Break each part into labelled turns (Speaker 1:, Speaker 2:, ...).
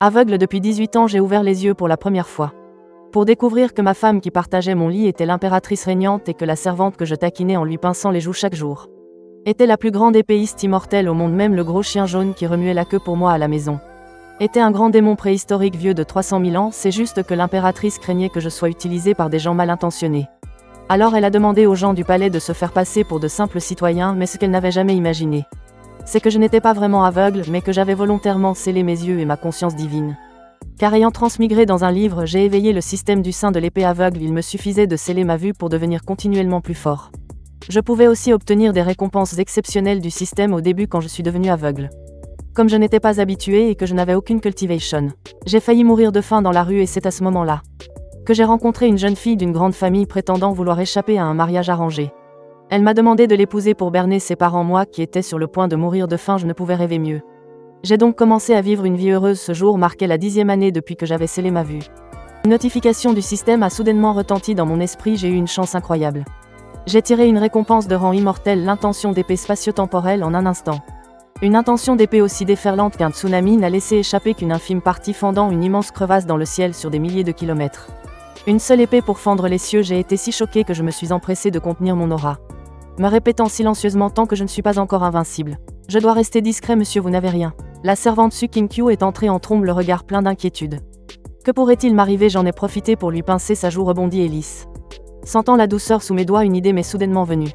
Speaker 1: Aveugle depuis 18 ans, j'ai ouvert les yeux pour la première fois. Pour découvrir que ma femme qui partageait mon lit était l'impératrice régnante et que la servante que je taquinais en lui pinçant les joues chaque jour était la plus grande épéiste immortelle au monde, même le gros chien jaune qui remuait la queue pour moi à la maison était un grand démon préhistorique vieux de 300 000 ans, c'est juste que l'impératrice craignait que je sois utilisé par des gens mal intentionnés. Alors elle a demandé aux gens du palais de se faire passer pour de simples citoyens, mais ce qu'elle n'avait jamais imaginé, c'est que je n'étais pas vraiment aveugle, mais que j'avais volontairement scellé mes yeux et ma conscience divine. Car ayant transmigré dans un livre, j'ai éveillé le système du sein de l'épée aveugle, il me suffisait de sceller ma vue pour devenir continuellement plus fort. Je pouvais aussi obtenir des récompenses exceptionnelles du système au début quand je suis devenu aveugle. Comme je n'étais pas habitué et que je n'avais aucune cultivation, j'ai failli mourir de faim dans la rue et c'est à ce moment-là que j'ai rencontré une jeune fille d'une grande famille prétendant vouloir échapper à un mariage arrangé. Elle m'a demandé de l'épouser pour berner ses parents, moi qui étais sur le point de mourir de faim, je ne pouvais rêver mieux. J'ai donc commencé à vivre une vie heureuse. Ce jour marquait la 10e année depuis que j'avais scellé ma vue. Une notification du système a soudainement retenti dans mon esprit, j'ai eu une chance incroyable. J'ai tiré une récompense de rang immortel, l'intention d'épée spatio-temporelle en un instant. Une intention d'épée aussi déferlante qu'un tsunami n'a laissé échapper qu'une infime partie, fendant une immense crevasse dans le ciel sur des milliers de kilomètres. Une seule épée pour fendre les cieux, j'ai été si choqué que je me suis empressé de contenir mon aura, me répétant silencieusement tant que je ne suis pas encore invincible. Je dois rester discret, monsieur, vous n'avez rien. La servante Su King-Kyu est entrée en trombe, le regard plein d'inquiétude. Que pourrait-il m'arriver? J'en ai profité pour lui pincer sa joue rebondie et lisse. Sentant la douceur sous mes doigts, une idée m'est soudainement venue.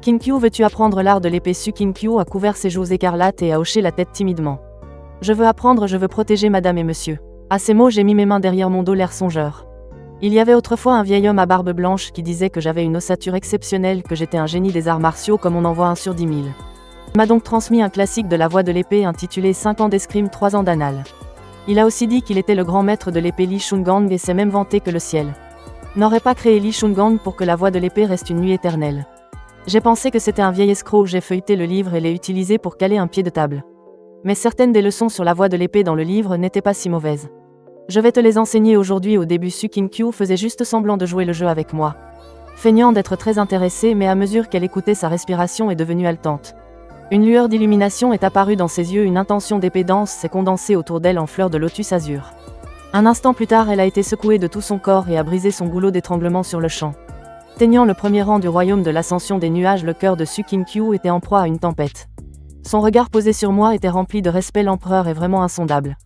Speaker 1: King-Kyu, veux-tu apprendre l'art de l'épée? Su King-Kyu a couvert ses joues écarlates et a hoché la tête timidement. Je veux apprendre, je veux protéger madame et monsieur. À ces mots, j'ai mis mes mains derrière mon dos, l'air songeur. Il y avait autrefois un vieil homme à barbe blanche qui disait que j'avais une ossature exceptionnelle, que j'étais un génie des arts martiaux comme on en voit un sur 10 000. Il m'a donc transmis un classique de la voie de l'épée intitulé 5 ans d'escrime, 3 ans d'annales. Il a aussi dit qu'il était le grand maître de l'épée Li Shungang et s'est même vanté que le ciel n'aurait pas créé Li Shungang pour que la voie de l'épée reste une nuit éternelle. J'ai pensé que c'était un vieil escroc, j'ai feuilleté le livre et l'ai utilisé pour caler un pied de table. Mais certaines des leçons sur la voie de l'épée dans le livre n'étaient pas si mauvaises. Je vais te les enseigner aujourd'hui. Au début, Su King-Kyu faisait juste semblant de jouer le jeu avec moi, feignant d'être très intéressée, mais à mesure qu'elle écoutait, sa respiration est devenue haletante. Une lueur d'illumination est apparue dans ses yeux, une intention d'épée dense s'est condensée autour d'elle en fleurs de lotus azur. Un instant plus tard, elle a été secouée de tout son corps et a brisé son goulot d'étranglement sur le champ. Atteignant le premier rang du royaume de l'ascension des nuages, le cœur de Su King-Kyu était en proie à une tempête. Son regard posé sur moi était rempli de respect, l'empereur est vraiment insondable.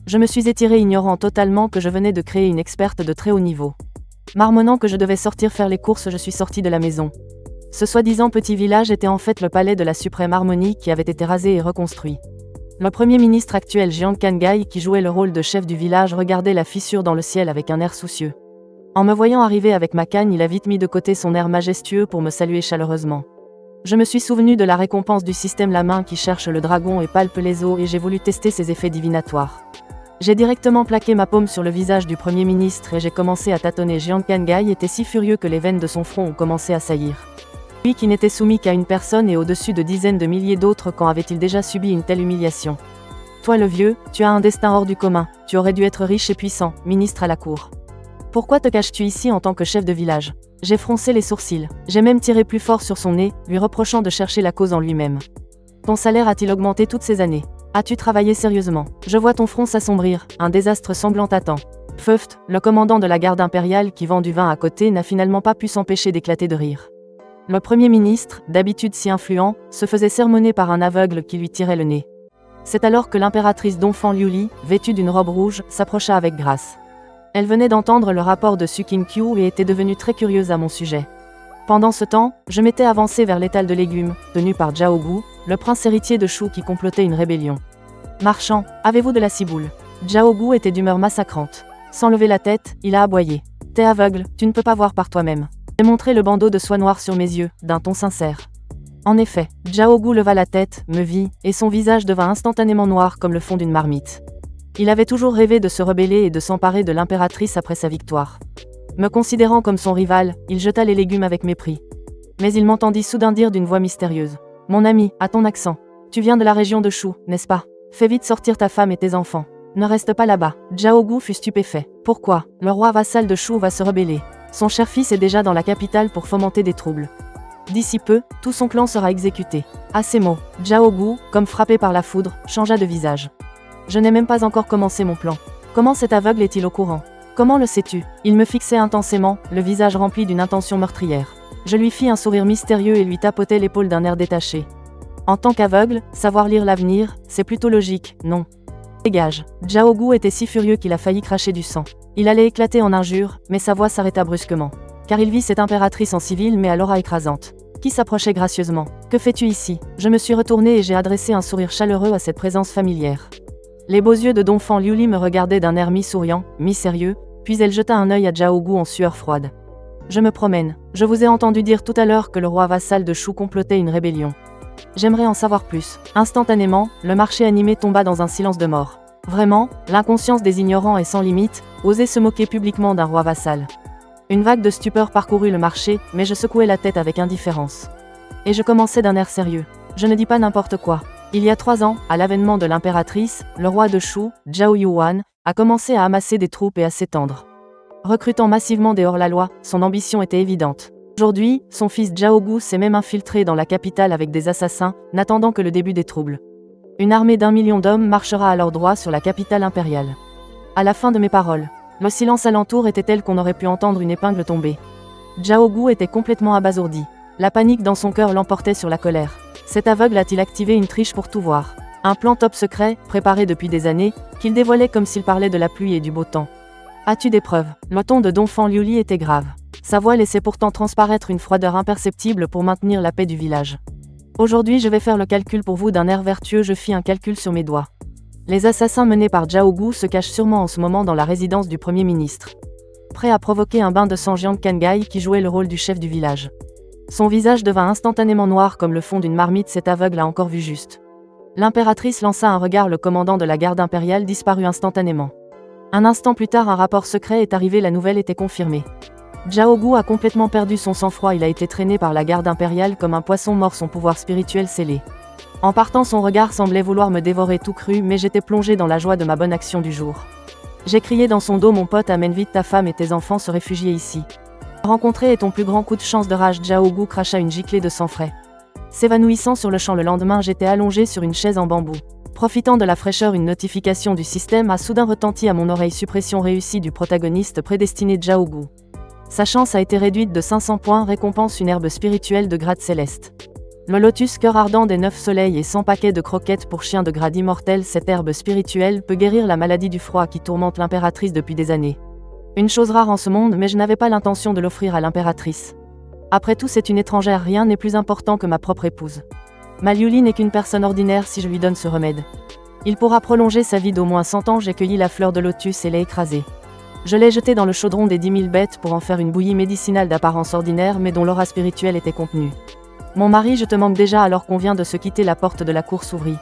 Speaker 1: Je me suis étiré, ignorant totalement que je venais de créer une experte de très haut niveau. Marmonnant que je devais sortir faire les courses, je suis sorti de la maison. Ce soi-disant petit village était en fait le palais de la suprême harmonie qui avait été rasé et reconstruit. Le premier ministre actuel, Jiang Kangai, qui jouait le rôle de chef du village, regardait la fissure dans le ciel avec un air soucieux. En me voyant arriver avec ma canne, il a vite mis de côté son air majestueux pour me saluer chaleureusement. Je me suis souvenu de la récompense du système, la main qui cherche le dragon et palpe les os, et j'ai voulu tester ses effets divinatoires. J'ai directement plaqué ma paume sur le visage du Premier ministre et j'ai commencé à tâtonner. Jiang Kangai était si furieux que les veines de son front ont commencé à saillir. Lui qui n'était soumis qu'à une personne et au-dessus de dizaines de milliers d'autres, quand avait-il déjà subi une telle humiliation? Toi le vieux, tu as un destin hors du commun, tu aurais dû être riche et puissant, ministre à la cour. Pourquoi te caches-tu ici en tant que chef de village? J'ai froncé les sourcils, j'ai même tiré plus fort sur son nez, lui reprochant de chercher la cause en lui-même. Ton salaire a-t-il augmenté toutes ces années? As-tu travaillé sérieusement? Je vois ton front s'assombrir, un désastre semblant t'attend. Pfeuft, le commandant de la garde impériale qui vend du vin à côté, n'a finalement pas pu s'empêcher d'éclater de rire. Le Premier ministre, d'habitude si influent, se faisait sermonner par un aveugle qui lui tirait le nez. C'est alors que l'impératrice Donfan Liuli, vêtue d'une robe rouge, s'approcha avec grâce. Elle venait d'entendre le rapport de Su King-Kyu et était devenue très curieuse à mon sujet. Pendant ce temps, je m'étais avancé vers l'étal de légumes, tenu par Jiaogu, le prince héritier de Shu qui complotait une rébellion. Marchand, avez-vous de la ciboule? Jiaogu était d'humeur massacrante. Sans lever la tête, il a aboyé. T'es aveugle, tu ne peux pas voir par toi-même. J'ai montré le bandeau de soie noire sur mes yeux, d'un ton sincère. En effet, Jiaogu leva la tête, me vit, et son visage devint instantanément noir comme le fond d'une marmite. Il avait toujours rêvé de se rebeller et de s'emparer de l'impératrice après sa victoire. Me considérant comme son rival, il jeta les légumes avec mépris. Mais il m'entendit soudain dire d'une voix mystérieuse. Mon ami, à ton accent. Tu viens de la région de Shu, n'est-ce pas? Fais vite sortir ta femme et tes enfants. Ne reste pas là-bas. Jiaogu fut stupéfait. Pourquoi? Le roi vassal de Shu va se rebeller. Son cher fils est déjà dans la capitale pour fomenter des troubles. D'ici peu, tout son clan sera exécuté. À ces mots, Jiaogu, comme frappé par la foudre, changea de visage. Je n'ai même pas encore commencé mon plan. Comment cet aveugle est-il au courant? Comment le sais-tu? Il me fixait intensément, le visage rempli d'une intention meurtrière. Je lui fis un sourire mystérieux et lui tapotai l'épaule d'un air détaché. En tant qu'aveugle, savoir lire l'avenir, c'est plutôt logique, non? Dégage. Zhao Gu était si furieux qu'il a failli cracher du sang. Il allait éclater en injures, mais sa voix s'arrêta brusquement. Car il vit cette impératrice en civil mais à l'aura écrasante, qui s'approchait gracieusement. Que fais-tu ici? Je me suis retournée et j'ai adressé un sourire chaleureux à cette présence familière. Les beaux yeux de Donphan Liuli me regardaient d'un air mi-souriant, mi-sérieux, puis elle jeta un œil à Zhao Gu en sueur froide. Je me promène. Je vous ai entendu dire tout à l'heure que le roi vassal de Shu complotait une rébellion. J'aimerais en savoir plus. Instantanément, le marché animé tomba dans un silence de mort. Vraiment, l'inconscience des ignorants est sans limite, oser se moquer publiquement d'un roi vassal. Une vague de stupeur parcourut le marché, mais je secouai la tête avec indifférence. Et je commençai d'un air sérieux. Je ne dis pas n'importe quoi. Il y a 3 ans, à l'avènement de l'impératrice, le roi de Shu, Zhao Yuan, a commencé à amasser des troupes et à s'étendre. Recrutant massivement des hors-la-loi, son ambition était évidente. Aujourd'hui, son fils Zhao Gu s'est même infiltré dans la capitale avec des assassins, n'attendant que le début des troubles. Une armée d'1 million d'hommes marchera à leur droit sur la capitale impériale. À la fin de mes paroles, le silence alentour était tel qu'on aurait pu entendre une épingle tomber. Zhao Gu était complètement abasourdi. La panique dans son cœur l'emportait sur la colère. Cet aveugle a-t-il activé une triche pour tout voir? Un plan top secret, préparé depuis des années, qu'il dévoilait comme s'il parlait de la pluie et du beau temps. As-tu des preuves? Le ton de Donphan Liuli était grave. Sa voix laissait pourtant transparaître une froideur imperceptible pour maintenir la paix du village. Aujourd'hui je vais faire le calcul pour vous. D'un air vertueux je fis un calcul sur mes doigts. Les assassins menés par Zhao Gu se cachent sûrement en ce moment dans la résidence du Premier ministre. Prêt à provoquer un bain de sang Jiang Kangai qui jouait le rôle du chef du village. Son visage devint instantanément noir comme le fond d'une marmite. Cet aveugle a encore vu juste. L'impératrice lança un regard. Le commandant de la garde impériale disparut instantanément. Un instant plus tard un rapport secret est arrivé. La nouvelle était confirmée. Zhao Gu a complètement perdu son sang-froid. Il a été traîné par la garde impériale comme un poisson mort, son pouvoir spirituel scellé. En partant, son regard semblait vouloir me dévorer tout cru, mais j'étais plongé dans la joie de ma bonne action du jour. J'ai crié dans son dos: mon pote, amène vite ta femme et tes enfants se réfugier ici. Rencontrer est ton plus grand coup de chance. De rage, Zhao Gu cracha une giclée de sang frais. S'évanouissant sur le champ le lendemain, j'étais allongé sur une chaise en bambou. Profitant de la fraîcheur, une notification du système a soudain retenti à mon oreille: suppression réussie du protagoniste prédestiné Zhao Gu. Sa chance a été réduite de 500 points, récompense une herbe spirituelle de grade céleste. Le lotus cœur ardent des 9 soleils et 100 paquets de croquettes pour chien de grade immortel. Cette herbe spirituelle peut guérir la maladie du froid qui tourmente l'impératrice depuis des années. Une chose rare en ce monde, mais je n'avais pas l'intention de l'offrir à l'impératrice. Après tout, c'est une étrangère, rien n'est plus important que ma propre épouse. Ma Liuli n'est qu'une personne ordinaire. Si je lui donne ce remède, il pourra prolonger sa vie d'au moins 100 ans. J'ai cueilli la fleur de lotus et l'ai écrasée. Je l'ai jetée dans le chaudron des 10 000 bêtes pour en faire une bouillie médicinale d'apparence ordinaire mais dont l'aura spirituelle était contenue. Mon mari, je te manque déjà alors qu'on vient de se quitter. La porte de la cour s'ouvrit.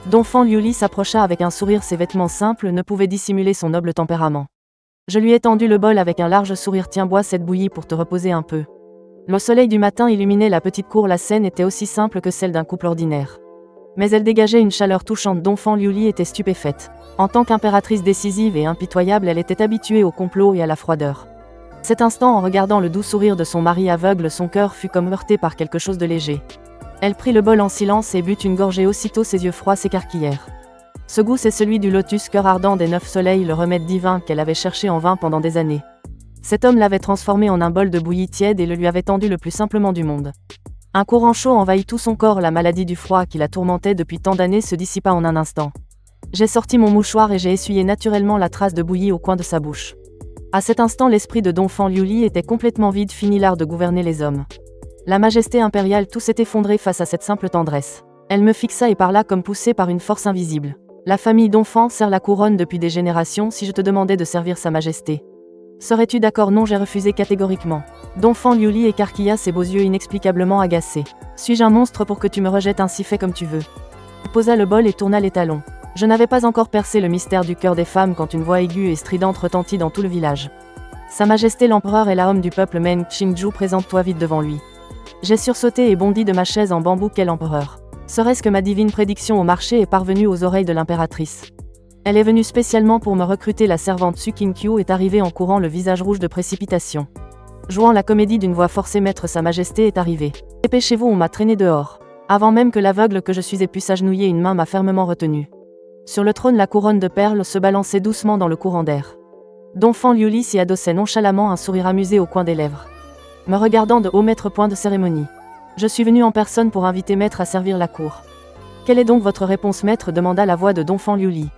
Speaker 1: Donphan Liuli s'approcha avec un sourire. Ses vêtements simples ne pouvaient dissimuler son noble tempérament. Je lui ai tendu le bol avec un large sourire. Tiens, bois cette bouillie pour te reposer un peu. Le soleil du matin illuminait la petite cour. La scène était aussi simple que celle d'un couple ordinaire. Mais elle dégageait une chaleur touchante. Donphan Liuli était stupéfaite. En tant qu'impératrice décisive et impitoyable, elle était habituée au complot et à la froideur. Cet instant, en regardant le doux sourire de son mari aveugle, son cœur fut comme heurté par quelque chose de léger. Elle prit le bol en silence et but une gorgée. Aussitôt ses yeux froids s'écarquillèrent. Ce goût, c'est celui du lotus cœur ardent des 9 soleils, le remède divin qu'elle avait cherché en vain pendant des années. Cet homme l'avait transformé en un bol de bouillie tiède et le lui avait tendu le plus simplement du monde. Un courant chaud envahit tout son corps. La maladie du froid qui la tourmentait depuis tant d'années se dissipa en un instant. J'ai sorti mon mouchoir et j'ai essuyé naturellement la trace de bouillie au coin de sa bouche. À cet instant, l'esprit de Donphan Liuli était complètement vide. Fini l'art de gouverner les hommes. La majesté impériale, tout s'est effondré face à cette simple tendresse. Elle me fixa et parla comme poussée par une force invisible. La famille Donphan sert la couronne depuis des générations. Si je te demandais de servir sa majesté, serais-tu d'accord? Non, j'ai refusé catégoriquement. Donphan Liuli écarquilla ses beaux yeux inexplicablement agacés. Suis-je un monstre pour que tu me rejettes ainsi? Fais comme tu veux. Il posa le bol et tourna les talons. Je n'avais pas encore percé le mystère du cœur des femmes quand une voix aiguë et stridente retentit dans tout le village. Sa Majesté l'Empereur et la homme du peuple Meng Qingju, présente-toi vite devant lui. J'ai sursauté et bondi de ma chaise en bambou. Quel empereur? Serait-ce que ma divine prédiction au marché est parvenue aux oreilles de l'impératrice? Elle est venue spécialement pour me recruter. La servante Su Qingqiu est arrivée en courant, le visage rouge de précipitation. Jouant la comédie d'une voix forcée, maître, Sa Majesté est arrivée. Dépêchez-vous, on m'a traîné dehors. Avant même que l'aveugle que je suis ait pu s'agenouiller, une main m'a fermement retenu. Sur le trône, la couronne de perles se balançait doucement dans le courant d'air. Donphan Liuli s'y adossait nonchalamment, un sourire amusé au coin des lèvres. Me regardant de haut, maître point de cérémonie. Je suis venu en personne pour inviter maître à servir la cour. Quelle est donc votre réponse, maître, demanda la voix de Donphan Liuli.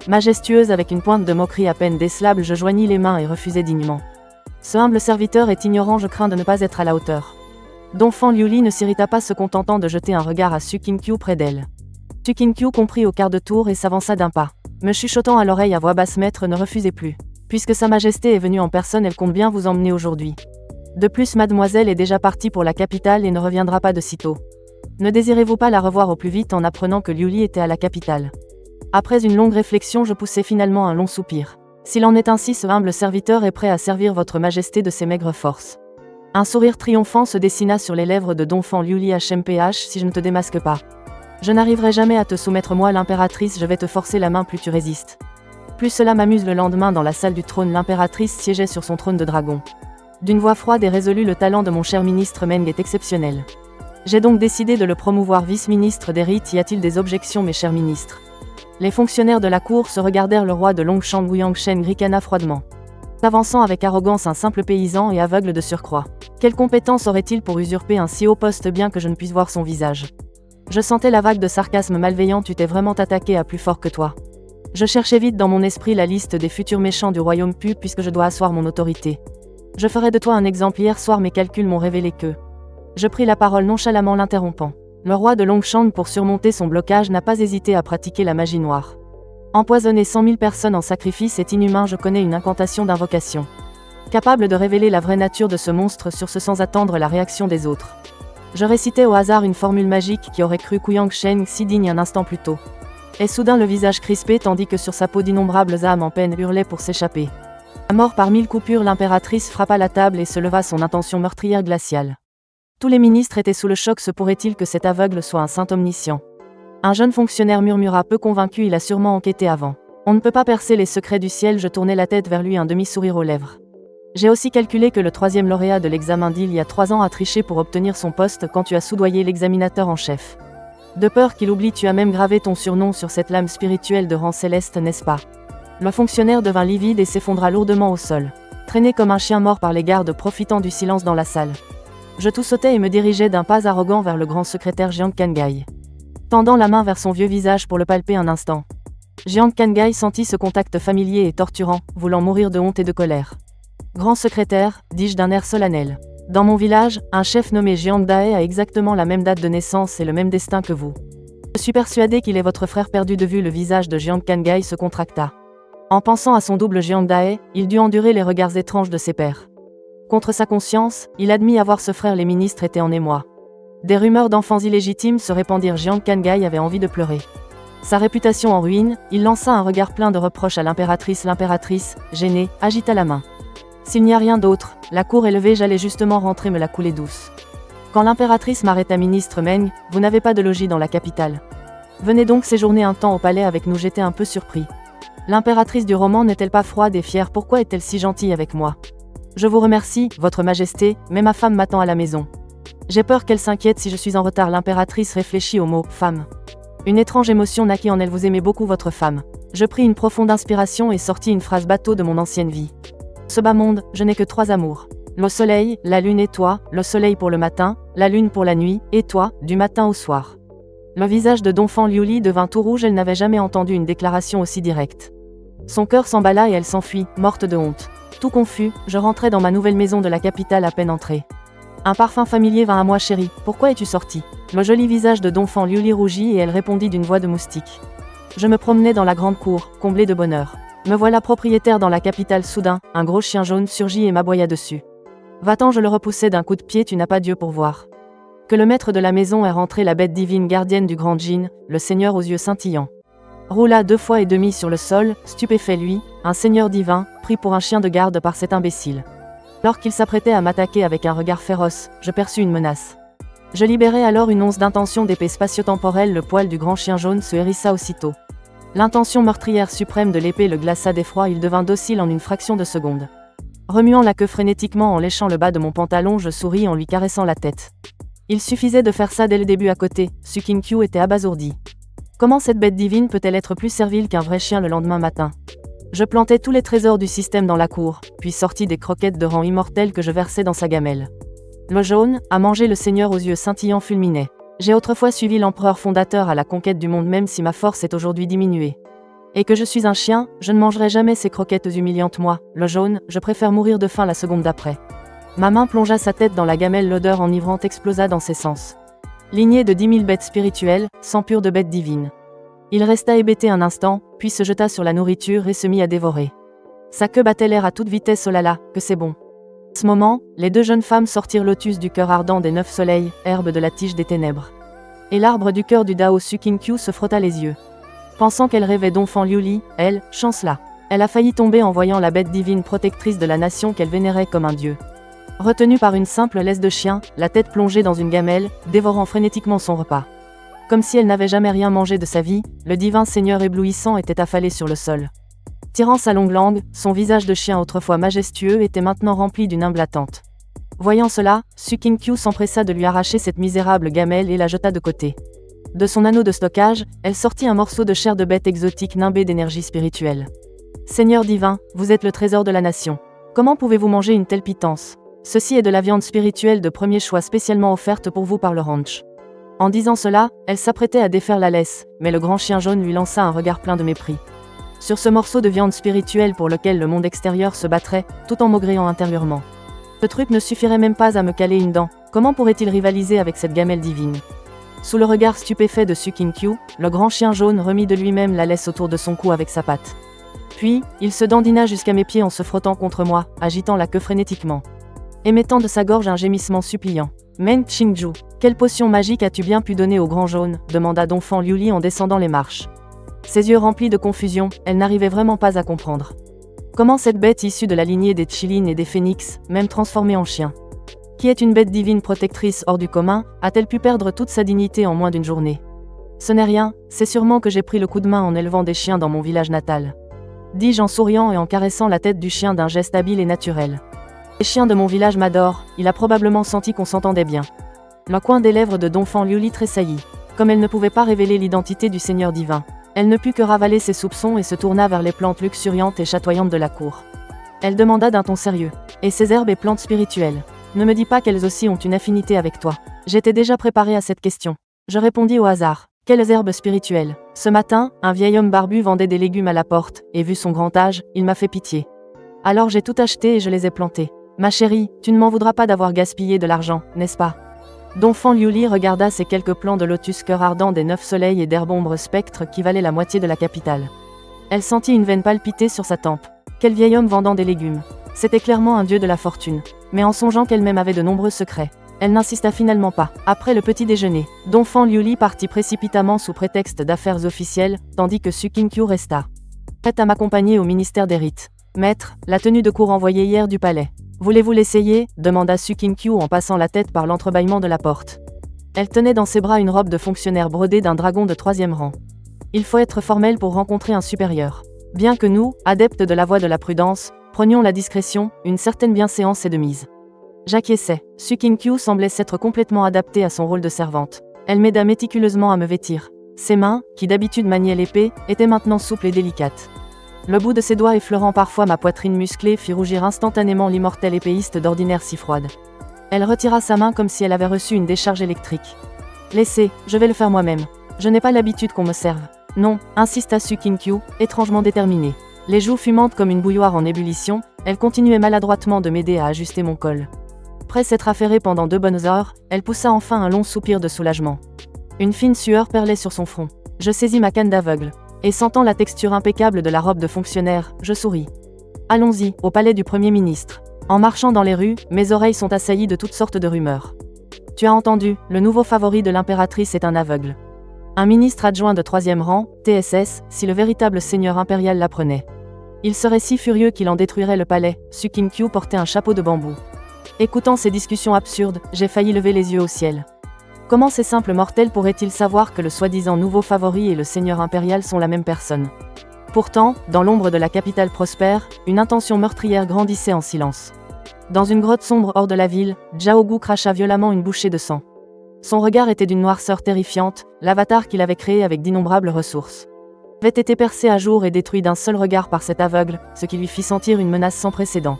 Speaker 1: Majestueuse, avec une pointe de moquerie à peine décelable, je joignis les mains et refusai dignement. Ce humble serviteur est ignorant, je crains de ne pas être à la hauteur. Donphan Liuli ne s'irrita pas, se contentant de jeter un regard à Su King-kyu près d'elle. Su King-kyu comprit au quart de tour et s'avança d'un pas, me chuchotant à l'oreille à voix basse: maître, ne refusez plus. Puisque Sa Majesté est venue en personne, elle compte bien vous emmener aujourd'hui. De plus, mademoiselle est déjà partie pour la capitale et ne reviendra pas de sitôt. Ne désirez-vous pas la revoir au plus vite en apprenant que Liuli était à la capitale? Après une longue réflexion, je poussai finalement un long soupir. S'il en est ainsi, ce humble serviteur est prêt à servir votre majesté de ses maigres forces. Un sourire triomphant se dessina sur les lèvres de Donphan Liuli. HMPH, si je ne te démasque pas. Je n'arriverai jamais à te soumettre, moi l'impératrice, je vais te forcer la main plus tu résistes. Plus cela m'amuse. Le lendemain, dans la salle du trône, l'impératrice siégeait sur son trône de dragon. D'une voix froide et résolue: le talent de mon cher ministre Meng est exceptionnel. J'ai donc décidé de le promouvoir vice-ministre des rites. Y a-t-il des objections, mes chers ministres? Les fonctionnaires de la cour se regardèrent. Le roi de Longshan, Guyangshen, ricana froidement. S'avançant avec arrogance, un simple paysan et aveugle de surcroît. Quelle compétence aurait-il pour usurper un si haut poste, bien que je ne puisse voir son visage? Je sentais la vague de sarcasme malveillant. Tu t'es vraiment attaqué à plus fort que toi. Je cherchais vite dans mon esprit la liste des futurs méchants du royaume puisque je dois asseoir mon autorité. Je ferai de toi un exemple. Hier soir, mes calculs m'ont révélé que... Je pris la parole nonchalamment, l'interrompant. Le roi de Longshan, pour surmonter son blocage, n'a pas hésité à pratiquer la magie noire. Empoisonner 100 000 personnes en sacrifice est inhumain. Je connais une incantation d'invocation capable de révéler la vraie nature de ce monstre, sur ce sans attendre la réaction des autres. Je récitais au hasard une formule magique qui aurait cru Guyangshen si digne un instant plus tôt. Et soudain le visage crispé, tandis que sur sa peau d'innombrables âmes en peine hurlaient pour s'échapper. À mort par 1000 coupures, l'impératrice frappa la table et se leva, son intention meurtrière glaciale. Tous les ministres étaient sous le choc. Se pourrait-il que cet aveugle soit un saint omniscient? Un jeune fonctionnaire murmura, peu convaincu: il a sûrement enquêté avant. On ne peut pas percer les secrets du ciel. Je tournai la tête vers lui, un demi-sourire aux lèvres. J'ai aussi calculé que le 3e lauréat de l'examen d'il y a 3 ans a triché pour obtenir son poste quand tu as soudoyé l'examinateur en chef. De peur qu'il oublie, tu as même gravé ton surnom sur cette lame spirituelle de rang céleste, n'est-ce pas? Le fonctionnaire devint livide et s'effondra lourdement au sol, traîné comme un chien mort par les gardes, profitant du silence dans la salle. Je toussautais et me dirigeais d'un pas arrogant vers le grand secrétaire Jiang Kangai, tendant la main vers son vieux visage pour le palper un instant. Jiang Kangai sentit ce contact familier et torturant, voulant mourir de honte et de colère. Grand secrétaire, dis-je d'un air solennel. Dans mon village, un chef nommé Jiang Dae a exactement la même date de naissance et le même destin que vous. Je suis persuadé qu'il est votre frère perdu de vue. Le visage de Jiang Kangai se contracta. En pensant à son double Jiang Dae, il dut endurer les regards étranges de ses pairs. Contre sa conscience, il admit avoir ce frère. Les ministres étaient en émoi. Des rumeurs d'enfants illégitimes se répandirent. Jiang Kangai avait envie de pleurer. Sa réputation en ruine, il lança un regard plein de reproches à l'impératrice. L'impératrice, gênée, agita la main. S'il n'y a rien d'autre, la cour est levée. J'allais justement rentrer me la couler douce. Quand l'impératrice m'arrêta: ministre Meng, vous n'avez pas de logis dans la capitale. Venez donc séjourner un temps au palais avec nous. J'étais un peu surpris. L'impératrice du roman n'est-elle pas froide et fière? Pourquoi est-elle si gentille avec moi? Je vous remercie, votre majesté, mais ma femme m'attend à la maison. J'ai peur qu'elle s'inquiète si je suis en retard. L'impératrice réfléchit au mot « femme ». Une étrange émotion naquit en elle. Vous aimez beaucoup votre femme. Je pris une profonde inspiration et sortis une phrase bateau de mon ancienne vie. Ce bas monde, je n'ai que 3 amours. Le soleil, la lune et toi. Le soleil pour le matin, la lune pour la nuit, et toi, du matin au soir. Le visage de Donphan Liuli devint tout rouge. Elle n'avait jamais entendu une déclaration aussi directe. Son cœur s'emballa et elle s'enfuit, morte de honte. Tout confus, je rentrai dans ma nouvelle maison de la capitale à peine entrée. Un parfum familier vint à moi. Chérie, pourquoi es-tu sortie? Le joli visage de Donphan Liuli rougit et elle répondit d'une voix de moustique. Je me promenais dans la grande cour, comblée de bonheur. Me voilà propriétaire dans la capitale. Soudain, un gros chien jaune surgit et m'aboya dessus. Va-t'en, je le repoussai d'un coup de pied. Tu n'as pas Dieu pour voir. Que le maître de la maison est rentré. La bête divine gardienne du grand djinn, le seigneur aux yeux scintillants, roula 2 fois et demi sur le sol, stupéfait. Lui, un seigneur divin, pris pour un chien de garde par cet imbécile. Alors qu'il s'apprêtait à m'attaquer avec un regard féroce, je perçus une menace. Je libérai alors une once d'intention d'épée spatio-temporelle. Le poil du grand chien jaune se hérissa aussitôt. L'intention meurtrière suprême de l'épée le glaça d'effroi. Il devint docile en une fraction de seconde. Remuant la queue frénétiquement en léchant le bas de mon pantalon, je souris en lui caressant la tête. Il suffisait de faire ça dès le début. À côté, Su King-kyu était abasourdi. Comment cette bête divine peut-elle être plus servile qu'un vrai chien le lendemain matin? Je plantai tous les trésors du système dans la cour, puis sortis des croquettes de rang immortel que je versais dans sa gamelle. Le jaune, à manger le seigneur aux yeux scintillants fulminait. J'ai autrefois suivi l'empereur fondateur à la conquête du monde même si ma force est aujourd'hui diminuée. Et que je suis un chien, je ne mangerai jamais ces croquettes humiliantes moi, le jaune, je préfère mourir de faim la seconde d'après. Ma main plongea sa tête dans la gamelle, l'odeur enivrante explosa dans ses sens. Lignée de 10 000 bêtes spirituelles, sang pur de bêtes divines. Il resta hébété un instant, puis se jeta sur la nourriture et se mit à dévorer. Sa queue battait l'air à toute vitesse, oh là là, que c'est bon. À ce moment, les deux jeunes femmes sortirent lotus du cœur ardent des 9 soleils, herbe de la tige des ténèbres. Et l'arbre du cœur du Dao Sukinkyu se frotta les yeux. Pensant qu'elle rêvait d'enfant Liuli, elle, chancela. Elle a failli tomber en voyant la bête divine protectrice de la nation qu'elle vénérait comme un dieu. Retenue par une simple laisse de chien, la tête plongée dans une gamelle, dévorant frénétiquement son repas. Comme si elle n'avait jamais rien mangé de sa vie, le divin seigneur éblouissant était affalé sur le sol. Tirant sa longue langue, son visage de chien autrefois majestueux était maintenant rempli d'une humble attente. Voyant cela, Sukinkyu s'empressa de lui arracher cette misérable gamelle et la jeta de côté. De son anneau de stockage, elle sortit un morceau de chair de bête exotique nimbée d'énergie spirituelle. Seigneur divin, vous êtes le trésor de la nation. Comment pouvez-vous manger une telle pitance? Ceci est de la viande spirituelle de premier choix spécialement offerte pour vous par le ranch. En disant cela, elle s'apprêtait à défaire la laisse, mais le grand chien jaune lui lança un regard plein de mépris. Sur ce morceau de viande spirituelle pour lequel le monde extérieur se battrait, tout en maugréant intérieurement. Ce truc ne suffirait même pas à me caler une dent, comment pourrait-il rivaliser avec cette gamelle divine? Sous le regard stupéfait de Sukinkyu, le grand chien jaune remit de lui-même la laisse autour de son cou avec sa patte. Puis, il se dandina jusqu'à mes pieds en se frottant contre moi, agitant la queue frénétiquement. Émettant de sa gorge un gémissement suppliant. Meng Qingju, quelle potion magique as-tu bien pu donner au grand jaune? Demanda d'enfant Liuli en descendant les marches. Ses yeux remplis de confusion, elle n'arrivait vraiment pas à comprendre. Comment cette bête issue de la lignée des Tchilines et des Phénix, même transformée en chien, qui est une bête divine protectrice hors du commun, a-t-elle pu perdre toute sa dignité en moins d'une journée? Ce n'est rien, c'est sûrement que j'ai pris le coup de main en élevant des chiens dans mon village natal. Dis-je en souriant et en caressant la tête du chien d'un geste habile et naturel. Les chiens de mon village m'adorent, il a probablement senti qu'on s'entendait bien. Le coin des lèvres de d'enfant Liuli tressaillit. Comme elle ne pouvait pas révéler l'identité du Seigneur divin, elle ne put que ravaler ses soupçons et se tourna vers les plantes luxuriantes et chatoyantes de la cour. Elle demanda d'un ton sérieux. Et ces herbes et plantes spirituelles? Ne me dis pas qu'elles aussi ont une affinité avec toi. J'étais déjà préparée à cette question. Je répondis au hasard. Quelles herbes spirituelles? Ce matin, un vieil homme barbu vendait des légumes à la porte, et vu son grand âge, il m'a fait pitié. Alors j'ai tout acheté et je les ai plantés. Ma chérie, tu ne m'en voudras pas d'avoir gaspillé de l'argent, n'est-ce pas? D'enfant Liuli regarda ces quelques plants de lotus cœur ardent des 9 soleils et d'herbe ombre spectre qui valaient la moitié de la capitale. Elle sentit une veine palpiter sur sa tempe. Quel vieil homme vendant des légumes. C'était clairement un dieu de la fortune. Mais en songeant qu'elle-même avait de nombreux secrets, elle n'insista finalement pas. Après le petit déjeuner, d'enfant Liuli partit précipitamment sous prétexte d'affaires officielles, tandis que Sukinkyu resta prête à m'accompagner au ministère des rites. Maître, la tenue de cour envoyée hier du palais. Voulez-vous l'essayer? Demanda Sukinkyu en passant la tête par l'entrebâillement de la porte. Elle tenait dans ses bras une robe de fonctionnaire brodée d'un dragon de 3e rang. Il faut être formel pour rencontrer un supérieur. Bien que nous, adeptes de la voie de la prudence, prenions la discrétion, une certaine bienséance est de mise. J'acquiesçais. Sukinkyu semblait s'être complètement adaptée à son rôle de servante. Elle m'aida méticuleusement à me vêtir. Ses mains, qui d'habitude maniaient l'épée, étaient maintenant souples et délicates. Le bout de ses doigts effleurant parfois ma poitrine musclée fit rougir instantanément l'immortelle épéiste d'ordinaire si froide. Elle retira sa main comme si elle avait reçu une décharge électrique. Laissez, je vais le faire moi-même. Je n'ai pas l'habitude qu'on me serve. Non, insista Sukinkyu, étrangement déterminée. Les joues fumantes comme une bouilloire en ébullition, elle continuait maladroitement de m'aider à ajuster mon col. Après s'être affairée pendant 2 bonnes heures, elle poussa enfin un long soupir de soulagement. Une fine sueur perlait sur son front. Je saisis ma canne d'aveugle. Et sentant la texture impeccable de la robe de fonctionnaire, je souris. Allons-y, au palais du Premier ministre. En marchant dans les rues, mes oreilles sont assaillies de toutes sortes de rumeurs. Tu as entendu, le nouveau favori de l'impératrice est un aveugle. Un ministre adjoint de 3e rang, TSS, si le véritable seigneur impérial l'apprenait. Il serait si furieux qu'il en détruirait le palais. Sukinkyu portait un chapeau de bambou. Écoutant ces discussions absurdes, j'ai failli lever les yeux au ciel. Comment ces simples mortels pourraient-ils savoir que le soi-disant nouveau favori et le seigneur impérial sont la même personne? Pourtant, dans l'ombre de la capitale prospère, une intention meurtrière grandissait en silence. Dans une grotte sombre hors de la ville, Jiaogu cracha violemment une bouchée de sang. Son regard était d'une noirceur terrifiante, l'avatar qu'il avait créé avec d'innombrables ressources avait été percé à jour et détruit d'un seul regard par cet aveugle, ce qui lui fit sentir une menace sans précédent.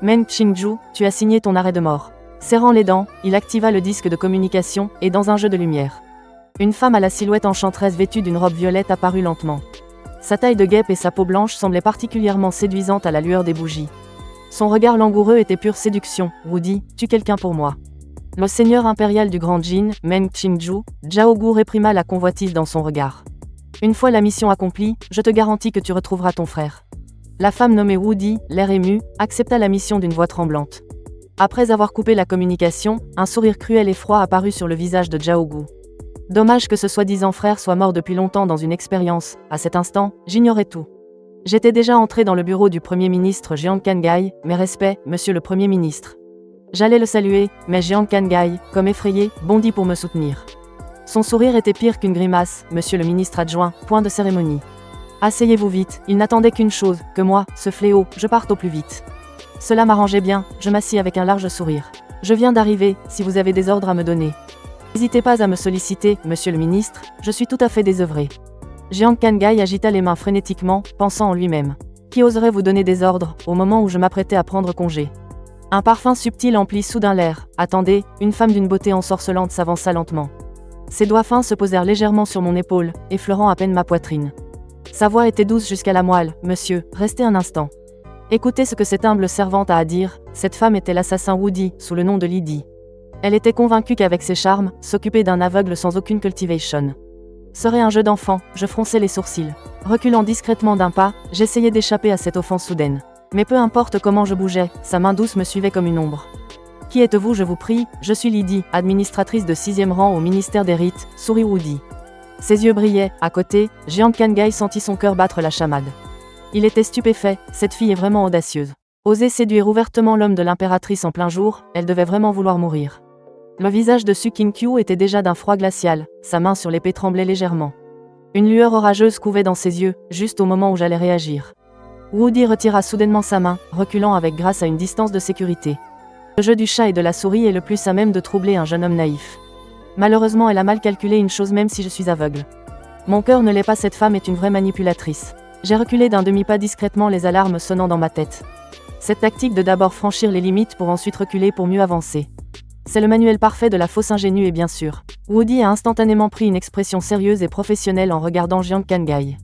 Speaker 1: Meng Qingju, tu as signé ton arrêt de mort. Serrant les dents, il activa le disque de communication, et dans un jeu de lumière, une femme à la silhouette enchanteresse vêtue d'une robe violette apparut lentement. Sa taille de guêpe et sa peau blanche semblaient particulièrement séduisantes à la lueur des bougies. Son regard langoureux était pure séduction. Woody, tue quelqu'un pour moi. Le seigneur impérial du Grand Jin, Meng Qingju, Zhao Gu réprima la convoitise dans son regard. Une fois la mission accomplie, je te garantis que tu retrouveras ton frère. La femme nommée Woody, l'air ému, accepta la mission d'une voix tremblante. Après avoir coupé la communication, un sourire cruel et froid apparut sur le visage de Zhao Gu. Dommage que ce soi-disant frère soit mort depuis longtemps dans une expérience. À cet instant, j'ignorais tout. J'étais déjà entré dans le bureau du Premier ministre Jiang Kangai, mes respects, monsieur le Premier ministre. J'allais le saluer, mais Jiang Kangai, comme effrayé, bondit pour me soutenir. Son sourire était pire qu'une grimace, monsieur le ministre adjoint, point de cérémonie. Asseyez-vous vite, il n'attendait qu'une chose, que moi, ce fléau, je parte au plus vite. Cela m'arrangeait bien, je m'assis avec un large sourire. Je viens d'arriver, si vous avez des ordres à me donner. N'hésitez pas à me solliciter, monsieur le ministre, je suis tout à fait désœuvré. Jiang Kangai agita les mains frénétiquement, pensant en lui-même. Qui oserait vous donner des ordres, au moment où je m'apprêtais à prendre congé? Un parfum subtil emplit soudain l'air. Attendez, une femme d'une beauté ensorcelante s'avança lentement. Ses doigts fins se posèrent légèrement sur mon épaule, effleurant à peine ma poitrine. Sa voix était douce jusqu'à la moelle. Monsieur, restez un instant. Écoutez ce que cette humble servante a à dire. Cette femme était l'assassin Woody, sous le nom de Lydie. Elle était convaincue qu'avec ses charmes, s'occuper d'un aveugle sans aucune cultivation serait un jeu d'enfant. Je fronçais les sourcils. Reculant discrètement d'un pas, j'essayais d'échapper à cette offense soudaine. Mais peu importe comment je bougeais, sa main douce me suivait comme une ombre. Qui êtes-vous, je vous prie? Je suis Lydie, administratrice de 6e rang au ministère des Rites, sourit Woody. Ses yeux brillaient. À côté, Jiang Kangai sentit son cœur battre la chamade. Il était stupéfait, cette fille est vraiment audacieuse. Oser séduire ouvertement l'homme de l'impératrice en plein jour, elle devait vraiment vouloir mourir. Le visage de Su King-kyu était déjà d'un froid glacial, sa main sur l'épée tremblait légèrement. Une lueur orageuse couvait dans ses yeux, juste au moment où j'allais réagir. Woody retira soudainement sa main, reculant avec grâce à une distance de sécurité. Le jeu du chat et de la souris est le plus à même de troubler un jeune homme naïf. Malheureusement, elle a mal calculé une chose, même si je suis aveugle. Mon cœur ne l'est pas, cette femme est une vraie manipulatrice. J'ai reculé d'un demi-pas discrètement, les alarmes sonnant dans ma tête. Cette tactique de d'abord franchir les limites pour ensuite reculer pour mieux avancer. C'est le manuel parfait de la fausse ingénue et bien sûr. Woody a instantanément pris une expression sérieuse et professionnelle en regardant Jiang Kangai.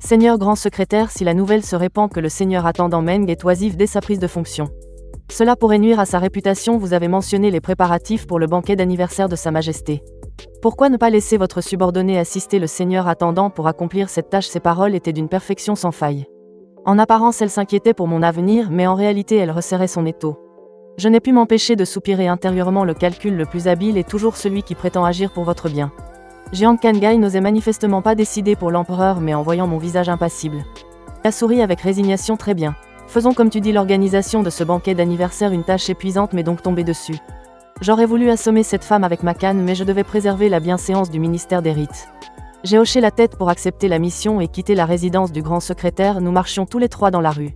Speaker 1: Seigneur grand secrétaire, si la nouvelle se répand que le seigneur attendant Meng est oisif dès sa prise de fonction, cela pourrait nuire à sa réputation. Vous avez mentionné les préparatifs pour le banquet d'anniversaire de Sa Majesté. Pourquoi ne pas laisser votre subordonné assister le seigneur attendant pour accomplir cette tâche? Ces paroles étaient d'une perfection sans faille. En apparence, elle s'inquiétait pour mon avenir, mais en réalité, elle resserrait son étau. Je n'ai pu m'empêcher de soupirer intérieurement. Le calcul le plus habile est toujours celui qui prétend agir pour votre bien. Jiang Kangai n'osait manifestement pas décider pour l'empereur, mais en voyant mon visage impassible, elle a souri avec résignation. Très bien. Faisons comme tu dis. L'organisation de ce banquet d'anniversaire, une tâche épuisante m'est donc tombée dessus. J'aurais voulu assommer cette femme avec ma canne, mais je devais préserver la bienséance du ministère des Rites. J'ai hoché la tête pour accepter la mission et quitter la résidence du grand secrétaire. Nous marchions tous les trois dans la rue.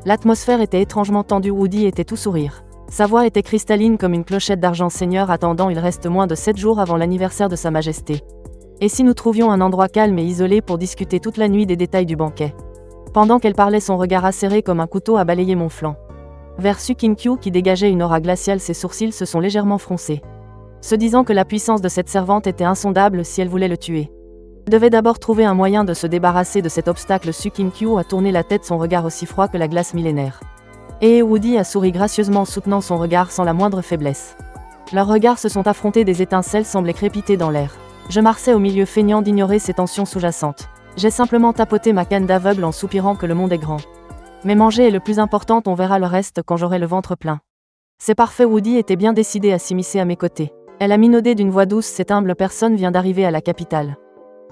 Speaker 1: L'atmosphère était étrangement tendue. Woody était tout sourire. Sa voix était cristalline comme une clochette d'argent. Seigneur attendant, il reste moins de 7 jours avant l'anniversaire de Sa Majesté. Et si nous trouvions un endroit calme et isolé pour discuter toute la nuit des détails du banquet? Pendant qu'elle parlait, son regard acéré comme un couteau a balayé mon flanc. Vers Su King-kyu qui dégageait une aura glaciale, ses sourcils se sont légèrement froncés, se disant que la puissance de cette servante était insondable si elle voulait le tuer. Elle devait d'abord trouver un moyen de se débarrasser de cet obstacle. Su King-kyu a tourné la tête, son regard aussi froid que la glace millénaire. Et Woody a souri gracieusement, soutenant son regard sans la moindre faiblesse. Leurs regards se sont affrontés, des étincelles semblaient crépiter dans l'air. Je marchais au milieu, feignant d'ignorer ces tensions sous-jacentes. J'ai simplement tapoté ma canne d'aveugle en soupirant que le monde est grand. Mais manger est le plus important, on verra le reste quand j'aurai le ventre plein. C'est parfait. Woody était bien décidé à s'immiscer à mes côtés. Elle a minaudé d'une voix douce. Cette humble personne vient d'arriver à la capitale.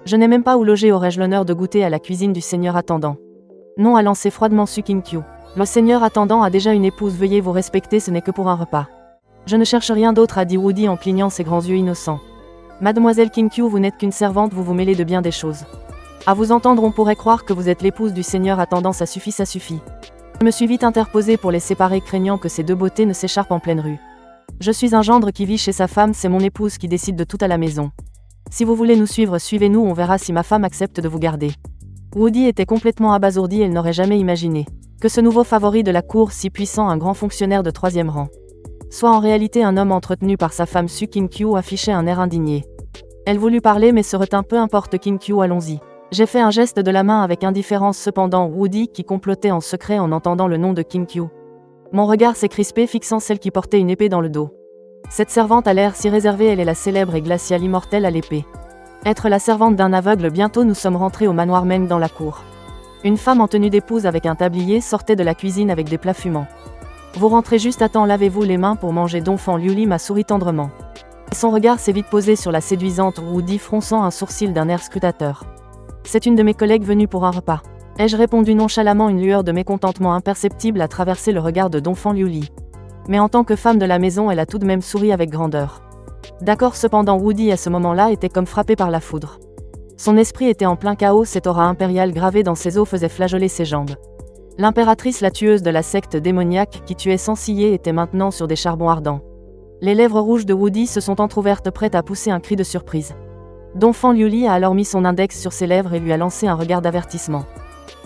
Speaker 1: Je n'ai même pas où loger. Aurais-je l'honneur de goûter à la cuisine du seigneur attendant? Non, a lancé froidement Su King-kyu. Le seigneur attendant a déjà une épouse, veuillez vous respecter, ce n'est que pour un repas. Je ne cherche rien d'autre, a dit Woody en clignant ses grands yeux innocents. Mademoiselle King-kyu, vous n'êtes qu'une servante, vous vous mêlez de bien des choses. À vous entendre, on pourrait croire que vous êtes l'épouse du seigneur attendant, ça suffit, ça suffit. Je me suis vite interposé pour les séparer, craignant que ces deux beautés ne s'écharpent en pleine rue. Je suis un gendre qui vit chez sa femme, c'est mon épouse qui décide de tout à la maison. Si vous voulez nous suivre, suivez-nous, on verra si ma femme accepte de vous garder. Woody était complètement abasourdi, elle n'aurait jamais imaginé que ce nouveau favori de la cour, si puissant, un grand fonctionnaire de 3e rang, soit en réalité un homme entretenu par sa femme Su King-kyu, affichait un air indigné. Elle voulut parler mais se retint. Peu importe King-kyu, allons-y. J'ai fait un geste de la main avec indifférence. Cependant, Woody, qui complotait en secret en entendant le nom de King-kyu. Mon regard s'est crispé, fixant celle qui portait une épée dans le dos. Cette servante a l'air si réservée, elle est la célèbre et glaciale immortelle à l'épée. Être la servante d'un aveugle. Bientôt nous sommes rentrés au manoir Meng dans la cour. Une femme en tenue d'épouse avec un tablier sortait de la cuisine avec des plats fumants. Vous rentrez juste à temps, lavez-vous les mains pour manger. Donphan Liuli m'a souri tendrement. Son regard s'est vite posé sur la séduisante Woody, fronçant un sourcil d'un air scrutateur. C'est une de mes collègues venue pour un repas. Ai-je répondu nonchalamment, une lueur de mécontentement imperceptible a traversé le regard de Donphan Liuli. Mais en tant que femme de la maison, elle a tout de même souri avec grandeur. D'accord, cependant Woody à ce moment-là était comme frappé par la foudre. Son esprit était en plein chaos, cette aura impériale gravée dans ses os faisait flageoler ses jambes. L'impératrice, la tueuse de la secte démoniaque qui tuait sans ciller, était maintenant sur des charbons ardents. Les lèvres rouges de Woody se sont entr'ouvertes, prêtes à pousser un cri de surprise. Donphan Liuli a alors mis son index sur ses lèvres et lui a lancé un regard d'avertissement.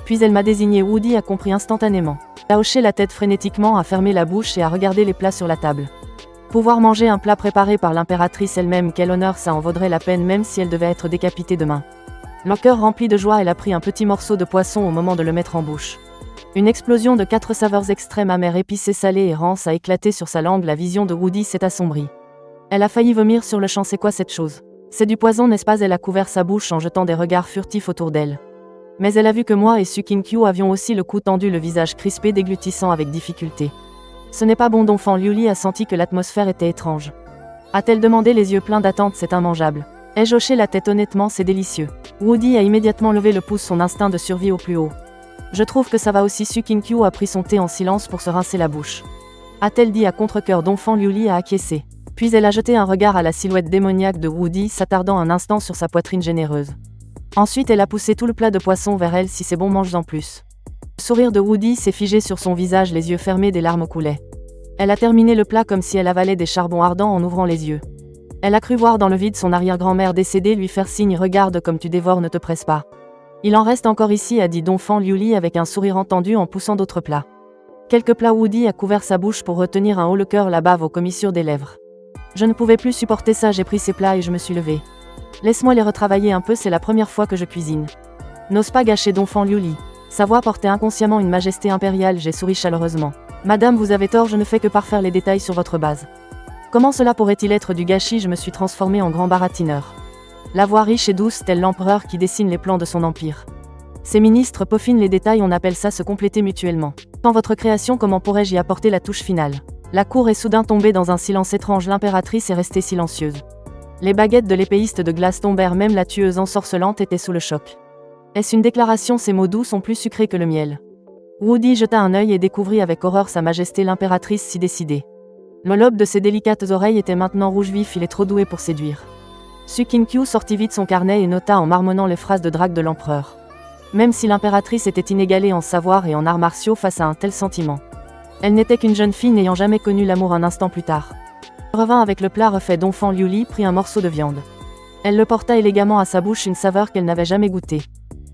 Speaker 1: Puis elle m'a désigné. Woody a compris instantanément. A hoché la tête frénétiquement, a fermé la bouche et a regardé les plats sur la table. Pouvoir manger un plat préparé par l'impératrice elle-même, quel honneur, ça en vaudrait la peine même si elle devait être décapitée demain. Le cœur rempli de joie, elle a pris un petit morceau de poisson au moment de le mettre en bouche. Une explosion de 4 saveurs extrêmes, amères, épicées, salées et rances a éclaté sur sa langue. La vision de Woody s'est assombrie. Elle a failli vomir sur le champ. C'est quoi cette chose? C'est du poison, n'est-ce pas? Elle a couvert sa bouche en jetant des regards furtifs autour d'elle. Mais elle a vu que moi et Su King-kyu avions aussi le cou tendu, le visage crispé, déglutissant avec difficulté. Ce n'est pas bon. Donphan Liuli a senti que l'atmosphère était étrange. A-t-elle demandé, les yeux pleins d'attente? C'est immangeable. Ai-je hoché la tête? Honnêtement, c'est délicieux. Woody a immédiatement levé le pouce, son instinct de survie au plus haut. Je trouve que ça va aussi. Su King-kyu a pris son thé en silence pour se rincer la bouche. A-t-elle dit à contre-cœur? Donphan Liuli a acquiescé. Puis elle a jeté un regard à la silhouette démoniaque de Woody, s'attardant un instant sur sa poitrine généreuse. Ensuite elle a poussé tout le plat de poisson vers elle. Si c'est bon, mange-en plus. Le sourire de Woody s'est figé sur son visage, les yeux fermés, des larmes coulaient. Elle a terminé le plat comme si elle avalait des charbons ardents en ouvrant les yeux. Elle a cru voir dans le vide son arrière-grand-mère décédée lui faire signe. Regarde comme tu dévores, ne te presse pas. Il en reste encore ici, a dit Donphan Liuli avec un sourire entendu en poussant d'autres plats. Quelques plats. Woody a couvert sa bouche pour retenir un haut, le cœur, la bave aux commissures des lèvres. Je ne pouvais plus supporter ça, j'ai pris ces plats et je me suis levée. Laisse-moi les retravailler un peu, c'est la première fois que je cuisine. N'ose pas gâcher. Donphan Liuli. Sa voix portait inconsciemment une majesté impériale. J'ai souri chaleureusement. Madame, vous avez tort, je ne fais que parfaire les détails sur votre base. Comment cela pourrait-il être du gâchis? Je me suis transformé en grand baratineur. La voix riche et douce, tel l'empereur qui dessine les plans de son empire. Ses ministres peaufinent les détails, on appelle ça se compléter mutuellement. Dans votre création, comment pourrais-je y apporter la touche finale? La cour est soudain tombée dans un silence étrange. L'impératrice est restée silencieuse. Les baguettes de l'épéiste de glace tombèrent, même la tueuse ensorcelante était sous le choc. Est-ce une déclaration? Ces mots doux sont plus sucrés que le miel. Woody jeta un œil et découvrit avec horreur sa majesté l'impératrice si décidée. Le lobe de ses délicates oreilles était maintenant rouge vif, il est trop doué pour séduire. Su King-kyu sortit vite son carnet et nota en marmonnant les phrases de drague de l'empereur. Même si l'impératrice était inégalée en savoir et en arts martiaux face à un tel sentiment, elle n'était qu'une jeune fille n'ayant jamais connu l'amour. Un instant plus tard, revint avec le plat refait. Donphan Liuli prit un morceau de viande. Elle le porta élégamment à sa bouche, une saveur qu'elle n'avait jamais goûtée.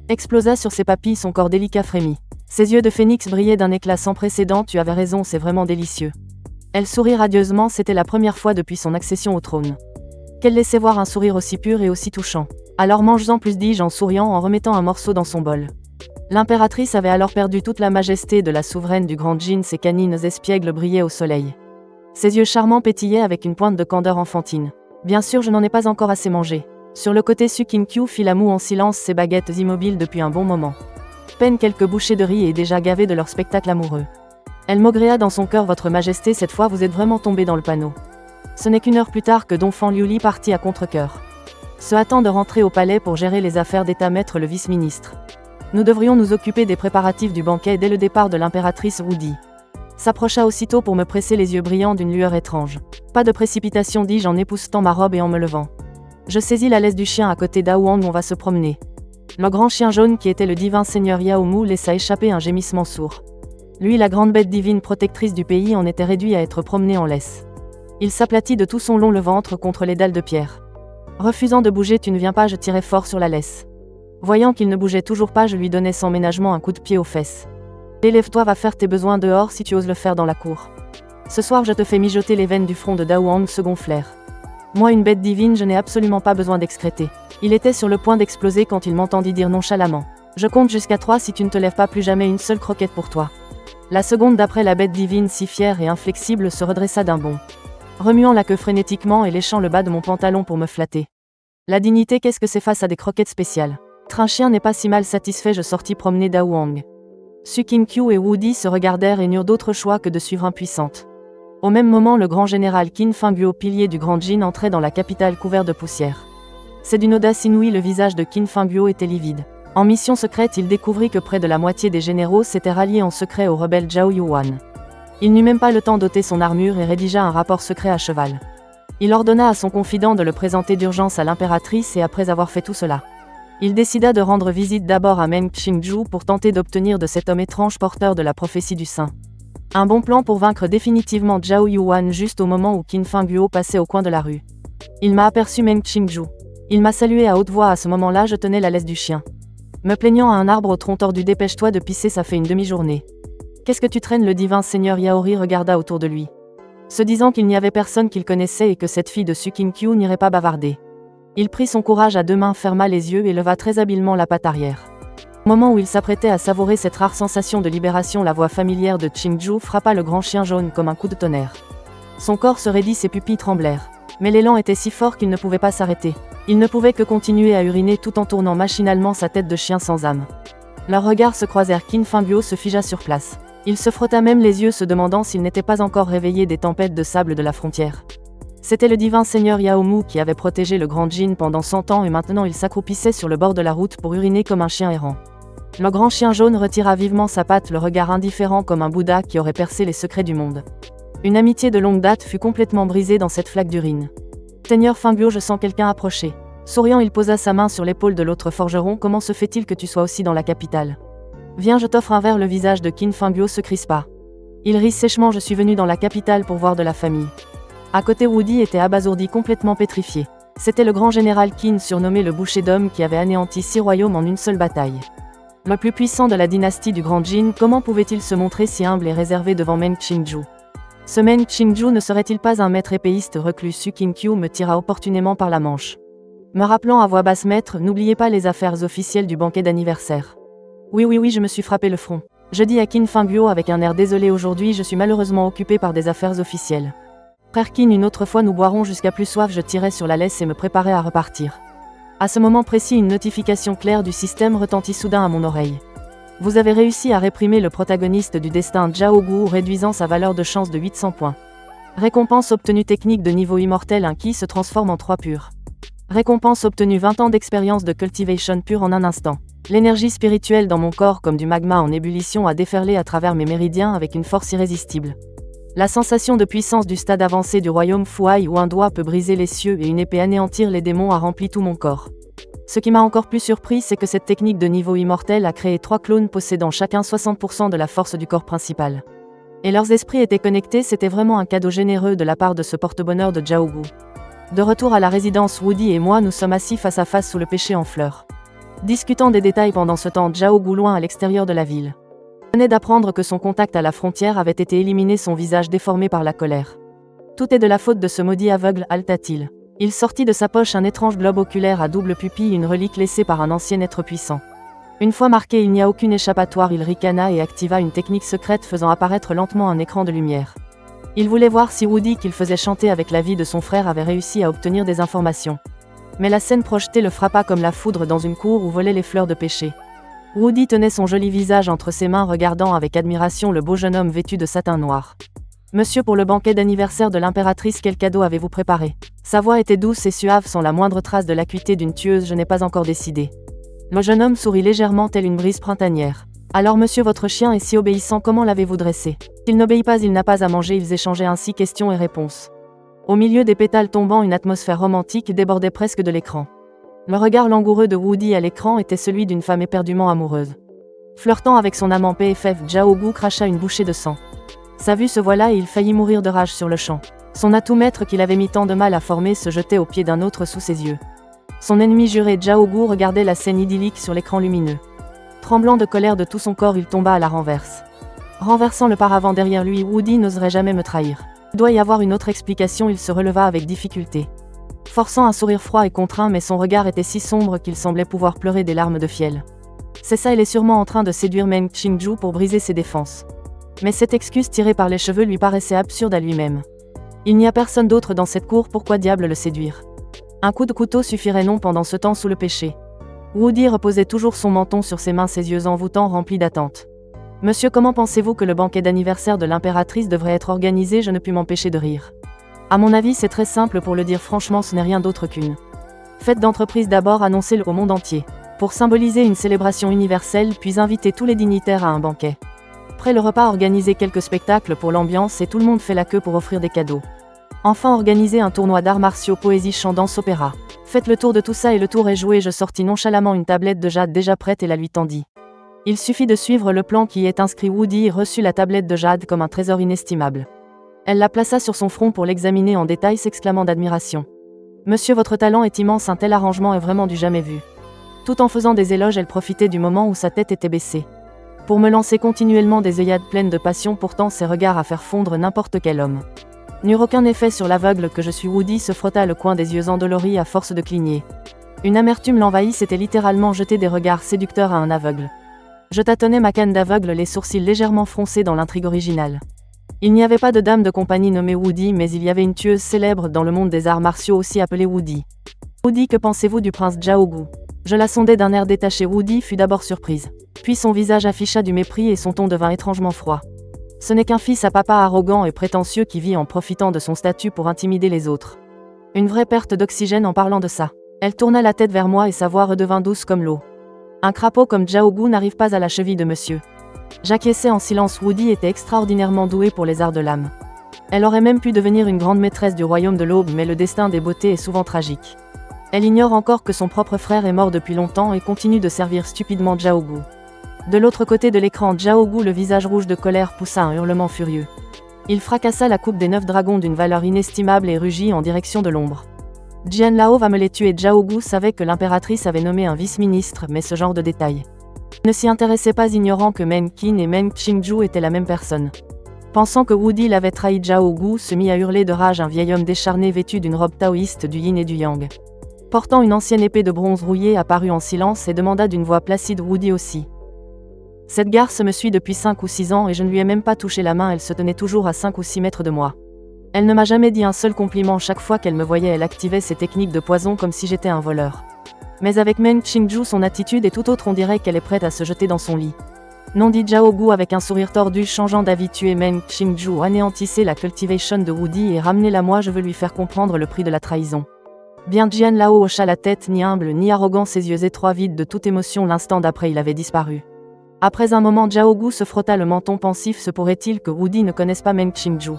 Speaker 1: Explosa sur ses papilles, son corps délicat frémit. Ses yeux de phénix brillaient d'un éclat sans précédent. Tu avais raison, c'est vraiment délicieux. Elle sourit radieusement, c'était la première fois depuis son accession au trône qu'elle laissait voir un sourire aussi pur et aussi touchant. Alors mange-en plus, dis-je en souriant en remettant un morceau dans son bol. L'impératrice avait alors perdu toute la majesté de la souveraine du Grand Jin, ses canines espiègles brillaient au soleil. Ses yeux charmants pétillaient avec une pointe de candeur enfantine. Bien sûr, je n'en ai pas encore assez mangé. Sur le côté, Su King-kyu fit la moue en silence, ses baguettes immobiles depuis un bon moment. Peine quelques bouchées de riz et déjà gavée de leur spectacle amoureux. Elle maugréa dans son cœur, votre majesté, cette fois vous êtes vraiment tombé dans le panneau. Ce n'est qu'une heure plus tard que Donphan Liuli partit à contre-cœur, se hâtant de rentrer au palais pour gérer les affaires d'État, maître le vice-ministre. Nous devrions nous occuper des préparatifs du banquet dès le départ de l'impératrice. Woody s'approcha aussitôt pour me presser les yeux brillants d'une lueur étrange. Pas de précipitation, dis-je en époussetant ma robe et en me levant. Je saisis la laisse du chien à côté d'Aouang, on va se promener. Le grand chien jaune qui était le divin seigneur Yaomu laissa échapper un gémissement sourd. Lui, la grande bête divine protectrice du pays, en était réduit à être promené en laisse. Il s'aplatit de tout son long le ventre contre les dalles de pierre. Refusant de bouger, tu ne viens pas, je tirais fort sur la laisse. Voyant qu'il ne bougeait toujours pas, je lui donnai sans ménagement un coup de pied aux fesses. Élève-toi, va faire tes besoins dehors si tu oses le faire dans la cour. Ce soir je te fais mijoter, les veines du front de Dao Wang se gonflèrent. Moi, une bête divine, je n'ai absolument pas besoin d'excréter. Il était sur le point d'exploser quand il m'entendit dire nonchalamment. Je compte jusqu'à 3 si tu ne te lèves pas, plus jamais une seule croquette pour toi. La seconde d'après, la bête divine, si fière et inflexible, se redressa d'un bond, remuant la queue frénétiquement et léchant le bas de mon pantalon pour me flatter. La dignité, qu'est-ce que c'est face à des croquettes spéciales? Un chien n'est pas si mal satisfait, je sortis promener Dao Wang. Su King-Kyu et Woody se regardèrent et n'eurent d'autre choix que de suivre impuissante. Au même moment, le grand général Qin Fengguo, pilier du Grand Jin, entrait dans la capitale couvert de poussière. C'est d'une audace inouïe, le visage de Qin Fengguo était livide. En mission secrète, il découvrit que près de la moitié des généraux s'étaient ralliés en secret aux rebelles Zhao Yuan. Il n'eut même pas le temps d'ôter son armure et rédigea un rapport secret à cheval. Il ordonna à son confident de le présenter d'urgence à l'impératrice et après avoir fait tout cela, il décida de rendre visite d'abord à Meng Qingzhou pour tenter d'obtenir de cet homme étrange porteur de la prophétie du saint un bon plan pour vaincre définitivement Zhao Yuan juste au moment où Qin Fengguo passait au coin de la rue. Il m'a aperçu Meng Qingzhou. Il m'a salué à haute voix, à ce moment-là je tenais la laisse du chien. Me plaignant à un arbre au tronc tordu, dépêche-toi de pisser, ça fait une demi-journée. Qu'est-ce que tu traînes? Le divin seigneur Yaori regarda autour de lui, se disant qu'il n'y avait personne qu'il connaissait et que cette fille de Su King-Kyu n'irait pas bavarder. Il prit son courage à 2 mains, ferma les yeux et leva très habilement la patte arrière. Au moment où il s'apprêtait à savourer cette rare sensation de libération, la voix familière de Qingzhou frappa le grand chien jaune comme un coup de tonnerre. Son corps se raidit, ses pupilles tremblèrent. Mais l'élan était si fort qu'il ne pouvait pas s'arrêter. Il ne pouvait que continuer à uriner tout en tournant machinalement sa tête de chien sans âme. Leurs regards se croisèrent, Qin Fengguo se figea sur place. Il se frotta même les yeux, se demandant s'il n'était pas encore réveillé des tempêtes de sable de la frontière. C'était le divin seigneur Yao Mu qui avait protégé le Grand Jin pendant 100 ans et maintenant il s'accroupissait sur le bord de la route pour uriner comme un chien errant. Le grand chien jaune retira vivement sa patte, le regard indifférent comme un Bouddha qui aurait percé les secrets du monde. Une amitié de longue date fut complètement brisée dans cette flaque d'urine. Seigneur Fengguo, je sens quelqu'un approcher. Souriant, il posa sa main sur l'épaule de l'autre forgeron. Comment se fait-il que tu sois aussi dans la capitale? Viens, je t'offre un verre. Le visage de Qin Fengguo se crispa. Il rit sèchement. Je suis venu dans la capitale pour voir de la famille. À côté, Woody était abasourdi, complètement pétrifié. C'était le grand général Qin, surnommé le boucher d'hommes, qui avait anéanti 6 royaumes en une seule bataille. Le plus puissant de la dynastie du Grand Jin, comment pouvait-il se montrer si humble et réservé devant Meng Qingzhou? Ce Meng Qingzhou ne serait-il pas un maître épéiste reclus? Su King-Kyu me tira opportunément par la manche, me rappelant à voix basse: maître, n'oubliez pas les affaires officielles du banquet d'anniversaire. Oui, je me suis frappé le front. Je dis à Qin Fengguo avec un air désolé: aujourd'hui je suis malheureusement occupé par des affaires officielles. Frère Qin, une autre fois nous boirons jusqu'à plus soif. Je tirai sur la laisse et me préparais à repartir. À ce moment précis, une notification claire du système retentit soudain à mon oreille. Vous avez réussi à réprimer le protagoniste du destin Zhao Gu, réduisant sa valeur de chance de 800 points. Récompense obtenue: technique de niveau immortel, un ki se transforme en 3 pur. Récompense obtenue: 20 ans d'expérience de cultivation pure en un instant. L'énergie spirituelle dans mon corps, comme du magma en ébullition, a déferlé à travers mes méridiens avec une force irrésistible. La sensation de puissance du stade avancé du royaume Fuai, où un doigt peut briser les cieux et une épée anéantir les démons, a rempli tout mon corps. Ce qui m'a encore plus surpris, c'est que cette technique de niveau immortel a créé 3 clones possédant chacun 60% de la force du corps principal. Et leurs esprits étaient connectés. C'était vraiment un cadeau généreux de la part de ce porte-bonheur de Zhao Gu. De retour à la résidence, Woody et moi nous sommes assis face à face sous le pêcher en fleurs, discutant des détails. Pendant ce temps, Zhao Gu, loin à l'extérieur de la ville, venait d'apprendre que son contact à la frontière avait été éliminé, son visage déformé par la colère. Tout est de la faute de ce maudit aveugle, halta-t-il. Il sortit de sa poche un étrange globe oculaire à double pupille, une relique laissée par un ancien être puissant. Une fois marqué, il n'y a aucune échappatoire. Il ricana et activa une technique secrète faisant apparaître lentement un écran de lumière. Il voulait voir si Woody, qu'il faisait chanter avec la vie de son frère, avait réussi à obtenir des informations. Mais la scène projetée le frappa comme la foudre dans une cour où volaient les fleurs de pêcher. Woody tenait son joli visage entre ses mains, regardant avec admiration le beau jeune homme vêtu de satin noir. Monsieur, pour le banquet d'anniversaire de l'impératrice, quel cadeau avez-vous préparé? Sa voix était douce et suave, sans la moindre trace de l'acuité d'une tueuse. Je n'ai pas encore décidé. Le jeune homme sourit légèrement, telle une brise printanière. Alors monsieur, votre chien est si obéissant, comment l'avez-vous dressé? S'il n'obéit pas, il n'a pas à manger. Ils échangeaient ainsi questions et réponses. Au milieu des pétales tombants, une atmosphère romantique débordait presque de l'écran. Le regard langoureux de Woody à l'écran était celui d'une femme éperdument amoureuse. Flirtant avec son amant PFF, Zhao Gu cracha une bouchée de sang. Sa vue se voila et il faillit mourir de rage sur le champ. Son atout maître qu'il avait mis tant de mal à former se jetait aux pieds d'un autre sous ses yeux. Son ennemi juré Zhao Gu regardait la scène idyllique sur l'écran lumineux. Tremblant de colère de tout son corps, il tomba à la renverse. Renversant le paravent derrière lui, Woody n'oserait jamais me trahir. Il doit y avoir une autre explication, il se releva avec difficulté. Forçant un sourire froid et contraint, mais son regard était si sombre qu'il semblait pouvoir pleurer des larmes de fiel. C'est ça, elle est sûrement en train de séduire Meng Qingju pour briser ses défenses. Mais cette excuse tirée par les cheveux lui paraissait absurde à lui-même. Il n'y a personne d'autre dans cette cour, pourquoi diable le séduire? Un coup de couteau suffirait non pendant ce temps sous le péché. Woody reposait toujours son menton sur ses mains, ses yeux envoûtants remplis d'attente. Monsieur, comment pensez-vous que le banquet d'anniversaire de l'impératrice devrait être organisé? Je ne pus m'empêcher de rire. À mon avis, c'est très simple, pour le dire franchement, ce n'est rien d'autre qu'une fête d'entreprise. D'abord annoncée au monde entier, pour symboliser une célébration universelle, puis inviter tous les dignitaires à un banquet. Après le repas, organiser quelques spectacles pour l'ambiance et tout le monde fait la queue pour offrir des cadeaux. Enfin, organiser un tournoi d'arts martiaux, poésie, chant, danse, opéra. Faites le tour de tout ça et le tour est joué. Je sortis nonchalamment une tablette de jade déjà prête et la lui tendis. Il suffit de suivre le plan qui y est inscrit. Woody reçut la tablette de jade comme un trésor inestimable. Elle la plaça sur son front pour l'examiner en détail, s'exclamant d'admiration. Monsieur, votre talent est immense, un tel arrangement est vraiment du jamais vu. Tout en faisant des éloges, elle profitait du moment où sa tête était baissée pour me lancer continuellement des œillades pleines de passion, portant ses regards à faire fondre n'importe quel homme. N'eurent aucun effet sur l'aveugle que je suis. Woody se frotta le coin des yeux endoloris à force de cligner. Une amertume l'envahit, c'était littéralement jeter des regards séducteurs à un aveugle. Je tâtonnais ma canne d'aveugle, les sourcils légèrement froncés dans l'intrigue originale. Il n'y avait pas de dame de compagnie nommée Woody, mais il y avait une tueuse célèbre dans le monde des arts martiaux aussi appelée Woody. Woody, que pensez-vous du prince Zhao Gu? Je la sondais d'un air détaché. Woody fut d'abord surprise. Puis son visage afficha du mépris et son ton devint étrangement froid. Ce n'est qu'un fils à papa arrogant et prétentieux qui vit en profitant de son statut pour intimider les autres. Une vraie perte d'oxygène en parlant de ça. Elle tourna la tête vers moi et sa voix redevint douce comme l'eau. Un crapaud comme Zhao Gu n'arrive pas à la cheville de monsieur. J'acquiesçais en silence. Woody était extraordinairement douée pour les arts de l'âme. Elle aurait même pu devenir une grande maîtresse du royaume de l'aube, mais le destin des beautés est souvent tragique. Elle ignore encore que son propre frère est mort depuis longtemps et continue de servir stupidement Zhao Gu. De l'autre côté de l'écran, Zhao Gu, le visage rouge de colère, poussa un hurlement furieux. Il fracassa la coupe des 9 dragons d'une valeur inestimable et rugit en direction de l'ombre. Jian Lao va me les tuer. Zhao Gu savait que l'impératrice avait nommé un vice-ministre, mais ce genre de détails ne s'y intéressait pas, ignorant que Meng Qin et Meng Qingju étaient la même personne. Pensant que Woody l'avait trahi, Zhao Gu se mit à hurler de rage. Un vieil homme décharné vêtu d'une robe taoïste du yin et du yang, portant une ancienne épée de bronze rouillée, apparut en silence et demanda d'une voix placide: Woody aussi. Cette garce me suit depuis 5 ou 6 ans et je ne lui ai même pas touché la main. Elle se tenait toujours à 5 ou 6 mètres de moi. Elle ne m'a jamais dit un seul compliment. Chaque fois qu'elle me voyait, elle activait ses techniques de poison comme si j'étais un voleur. Mais avec Meng Qingju, son attitude est tout autre. On dirait qu'elle est prête à se jeter dans son lit. Non, dit Zhao Gu avec un sourire tordu, changeant d'avis. Tuer Meng Qingju, anéantissez la cultivation de Woody et ramenez-la moi, je veux lui faire comprendre le prix de la trahison. Bien. Jian Lao hocha la tête, ni humble ni arrogant, ses yeux étroits vides de toute émotion. L'instant d'après, il avait disparu. Après un moment, Zhao Gu se frotta le menton pensif. Se pourrait-il que Woody ne connaisse pas Meng Qingju?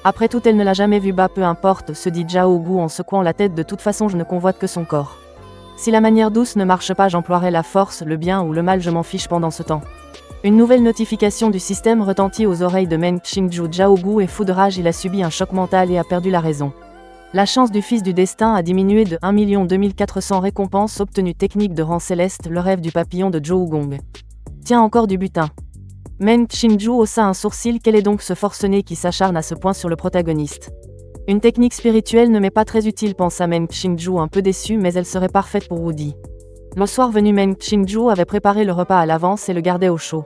Speaker 1: Après tout, elle ne l'a jamais vu. Bah, peu importe, se dit Zhao Gu en secouant la tête. De toute façon, je ne convoite que son corps. Si la manière douce ne marche pas, j'emploierai la force, le bien ou le mal, je m'en fiche. Pendant ce temps, une nouvelle notification du système retentit aux oreilles de Meng Qingju. Zhao Gu est fou de rage, il a subi un choc mental et a perdu la raison. La chance du fils du destin a diminué de 1 2400 récompenses obtenues. Technique de rang céleste, le rêve du papillon de Zhou Gong. Tiens, encore du butin. Meng Qingju haussa un sourcil. Quel est donc ce forcené qui s'acharne à ce point sur le protagoniste? Une technique spirituelle ne m'est pas très utile, pensa Meng Qingju un peu déçu, mais elle serait parfaite pour Woody. Le soir venu, Meng Qingju avait préparé le repas à l'avance et le gardait au chaud.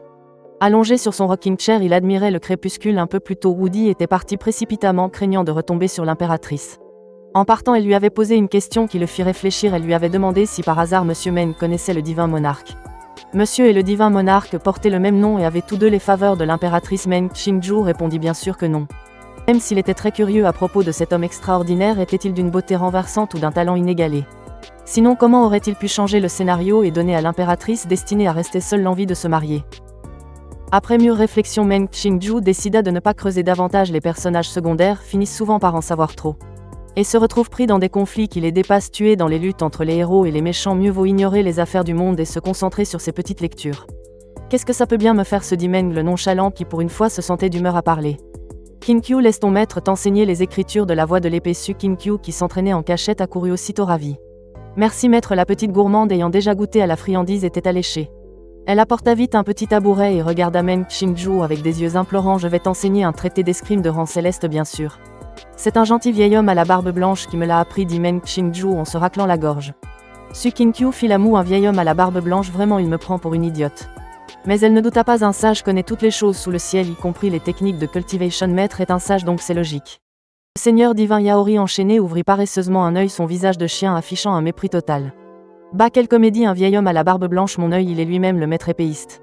Speaker 1: Allongé sur son rocking chair, il admirait le crépuscule. Un peu plus tôt, Woody était parti précipitamment, craignant de retomber sur l'impératrice. En partant, elle lui avait posé une question qui le fit réfléchir. Elle lui avait demandé si par hasard Monsieur Meng connaissait le divin monarque. Monsieur et le divin monarque portaient le même nom et avaient tous deux les faveurs de l'impératrice. Meng Qingju répondit bien sûr que non. Même s'il était très curieux à propos de cet homme extraordinaire, était-il d'une beauté renversante ou d'un talent inégalé? Sinon, comment aurait-il pu changer le scénario et donner à l'impératrice destinée à rester seule l'envie de se marier? Après mûre réflexion, Meng Qingju décida de ne pas creuser davantage. Les personnages secondaires finissent souvent par en savoir trop et se retrouvent pris dans des conflits qui les dépassent. Tués dans les luttes entre les héros et les méchants, mieux vaut ignorer les affaires du monde et se concentrer sur ses petites lectures. Qu'est-ce que ça peut bien me faire, se dit Meng le nonchalant qui pour une fois se sentait d'humeur à parler. Kinkyu, laisse ton maître t'enseigner les écritures de la voix de l'épée. Su Kinkyu, qui s'entraînait en cachette, accourut aussitôt ravi. Merci maître. La petite gourmande, ayant déjà goûté à la friandise, était alléchée. Elle apporta vite un petit tabouret et regarda Meng Qingzhou avec des yeux implorants. Je vais t'enseigner un traité d'escrime de rang céleste, bien sûr. C'est un gentil vieil homme à la barbe blanche qui me l'a appris, dit Meng Qingzhou en se raclant la gorge. Su Kinkyu fit la moue. Un vieil homme à la barbe blanche, vraiment il me prend pour une idiote. Mais elle ne douta pas, un sage connaît toutes les choses sous le ciel, y compris les techniques de cultivation. Maître est un sage, donc c'est logique. Le seigneur divin Yaori, enchaîné, ouvrit paresseusement un œil, son visage de chien affichant un mépris total. Bah, quelle comédie, un vieil homme à la barbe blanche, mon œil, il est lui-même le maître épéiste.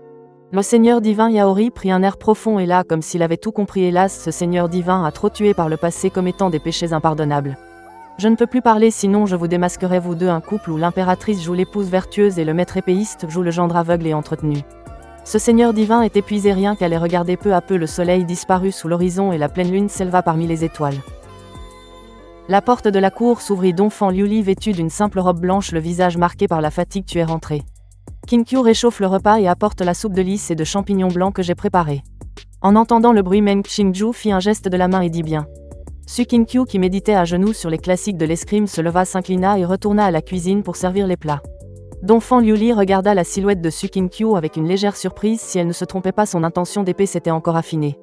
Speaker 1: Le seigneur divin Yaori prit un air profond et là, comme s'il avait tout compris. Hélas, ce seigneur divin a trop tué par le passé, commettant des péchés impardonnables. Je ne peux plus parler, sinon je vous démasquerai vous deux, un couple où l'impératrice joue l'épouse vertueuse et le maître épéiste joue le gendre aveugle et entretenu. Ce seigneur divin est épuisé, rien qu'à les regarder. Peu à peu le soleil disparut sous l'horizon et la pleine lune s'éleva parmi les étoiles. La porte de la cour s'ouvrit. Donphan Liuli, vêtu d'une simple robe blanche, le visage marqué par la fatigue. Tu es rentré. Kinkyu réchauffe le repas et apporte la soupe de lys et de champignons blancs que j'ai préparée. En entendant le bruit, Meng Qingzhou fit un geste de la main et dit bien. Su Kinkyu, qui méditait à genoux sur les classiques de l'escrime, se leva, s'inclina et retourna à la cuisine pour servir les plats. Donphan Liuli regarda la silhouette de Su Kinkyu avec une légère surprise. Si elle ne se trompait pas, son intention d'épée s'était encore affinée.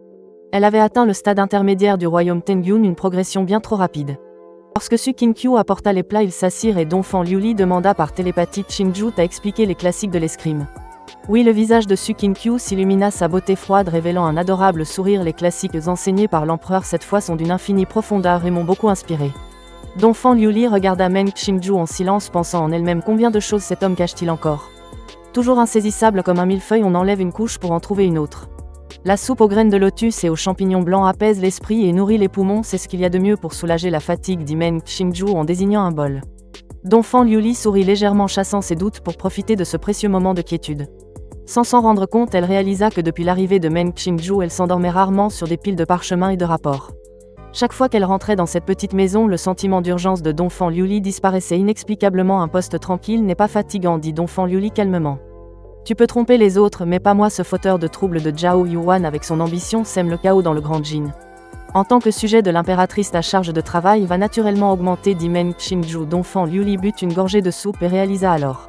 Speaker 1: Elle avait atteint le stade intermédiaire du royaume Tengyun, une progression bien trop rapide. Lorsque Su Kinkyu apporta les plats, ils s'assirent et Donphan Liuli demanda par télépathie. Qingzhou t'a expliqué les classiques de l'escrime. Oui, le visage de Su Kinkyu s'illumina, sa beauté froide révélant un adorable sourire. Les classiques enseignés par l'empereur cette fois sont d'une infinie profondeur et m'ont beaucoup inspiré. Donphan Liuli regarda Meng Qingzhou en silence, pensant en elle-même combien de choses cet homme cache-t-il encore. Toujours insaisissable comme un millefeuille, on enlève une couche pour en trouver une autre. La soupe aux graines de lotus et aux champignons blancs apaise l'esprit et nourrit les poumons, c'est ce qu'il y a de mieux pour soulager la fatigue, dit Meng Qingzhou en désignant un bol. Donphan Liuli sourit légèrement, chassant ses doutes pour profiter de ce précieux moment de quiétude. Sans s'en rendre compte, elle réalisa que depuis l'arrivée de Meng Qingzhou, elle s'endormait rarement sur des piles de parchemins et de rapports. Chaque fois qu'elle rentrait dans cette petite maison, le sentiment d'urgence de Donphan Liuli disparaissait inexplicablement. Un poste tranquille n'est pas fatigant, dit Donphan Liuli calmement. Tu peux tromper les autres, mais pas moi. Ce fauteur de troubles de Zhao Yuan avec son ambition sème le chaos dans le Grand Jin. En tant que sujet de l'impératrice, ta charge de travail va naturellement augmenter, dit Meng Qingzhou. Donphan Liuli but une gorgée de soupe et réalisa alors.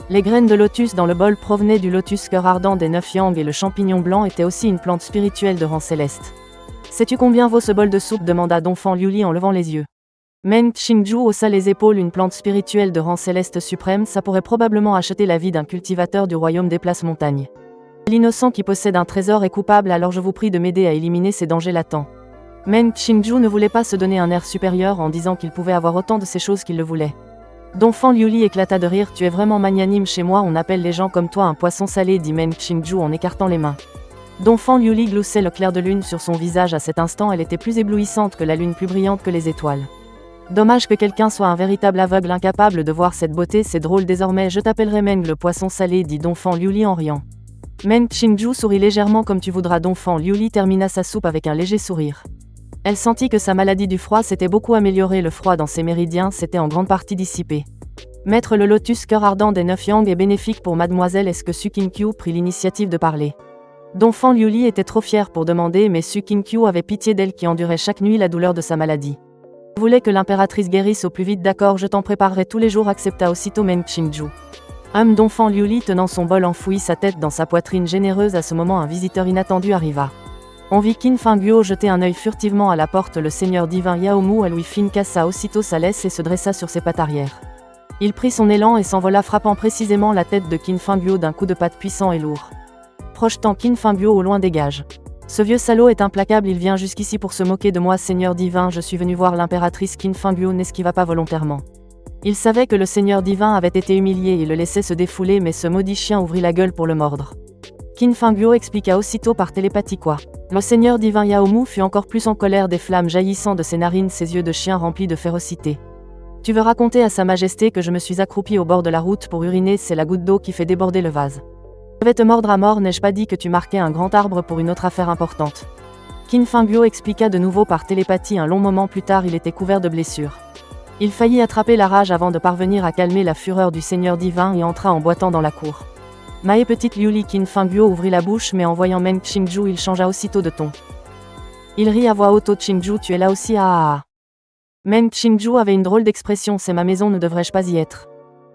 Speaker 1: Les graines de lotus dans le bol provenaient du lotus cœur ardent des 9 yang et le champignon blanc était aussi une plante spirituelle de rang céleste. Sais-tu combien vaut ce bol de soupe, demanda Donphan Liuli en levant les yeux. Meng Qingzhou haussa les épaules. Une plante spirituelle de rang céleste suprême, ça pourrait probablement acheter la vie d'un cultivateur du royaume des places montagnes. L'innocent qui possède un trésor est coupable, alors je vous prie de m'aider à éliminer ces dangers latents. Meng Qingzhou ne voulait pas se donner un air supérieur en disant qu'il pouvait avoir autant de ces choses qu'il le voulait. Donphan Liuli éclata de rire. Tu es vraiment magnanime, chez moi on appelle les gens comme toi un poisson salé, dit Meng Qingzhou en écartant les mains. Donphan Liuli gloussait le clair de lune sur son visage. À cet instant, elle était plus éblouissante que la lune, plus brillante que les étoiles. Dommage que quelqu'un soit un véritable aveugle incapable de voir cette beauté, c'est drôle. Désormais je t'appellerai Meng le poisson salé, dit Donphan Liuli en riant. Meng Qingzhou sourit légèrement. Comme tu voudras. Donphan Liuli termina sa soupe avec un léger sourire. Elle sentit que sa maladie du froid s'était beaucoup améliorée. Le froid dans ses méridiens s'était en grande partie dissipé. Mettre le lotus cœur ardent des 9 yang est bénéfique pour mademoiselle. Est-ce que Su Kinkyu prit l'initiative de parler? Donphan Liuli était trop fière pour demander, mais Su Kinkyu avait pitié d'elle qui endurait chaque nuit la douleur de sa maladie. Je voulais que l'impératrice guérisse au plus vite. D'accord, je t'en préparerai tous les jours, accepta aussitôt Meng Qingzhou. Donphan Liuli, tenant son bol, enfouit sa tête dans sa poitrine généreuse. À ce moment, un visiteur inattendu arriva. On vit Qin Fengguo jeter un œil furtivement à la porte. Le seigneur divin Yaomu Alui Fin cassa aussitôt sa laisse et se dressa sur ses pattes arrière. Il prit son élan et s'envola, frappant précisément la tête de Qin Fengguo d'un coup de patte puissant et lourd. Projetant Qin Fengguo au loin, dégage. Ce vieux salaud est implacable, il vient jusqu'ici pour se moquer de moi. Seigneur divin, je suis venu voir l'impératrice. Qin Fengguo n'esquiva pas volontairement. Il savait que le seigneur divin avait été humilié et le laissait se défouler, mais ce maudit chien ouvrit la gueule pour le mordre. Qin Fengguo expliqua aussitôt par télépathie quoi. Le seigneur divin Yaomu fut encore plus en colère, des flammes jaillissant de ses narines, ses yeux de chien remplis de férocité. Tu veux raconter à sa majesté que je me suis accroupi au bord de la route pour uriner, c'est la goutte d'eau qui fait déborder le vase. Je vais te mordre à mort, n'ai-je pas dit que tu marquais un grand arbre pour une autre affaire importante? Qin Fengguo expliqua de nouveau par télépathie. Un long moment plus tard, il était couvert de blessures. Il faillit attraper la rage avant de parvenir à calmer la fureur du seigneur divin et entra en boitant dans la cour. Maë petite Liuli. Qin Fengguo ouvrit la bouche, mais en voyant Meng Qingzhou, il changea aussitôt de ton. Il rit à voix haute. Oh Qingju, tu es là aussi, ah ah ah. Meng Qingju avait une drôle d'expression. C'est ma maison, ne devrais-je pas y être?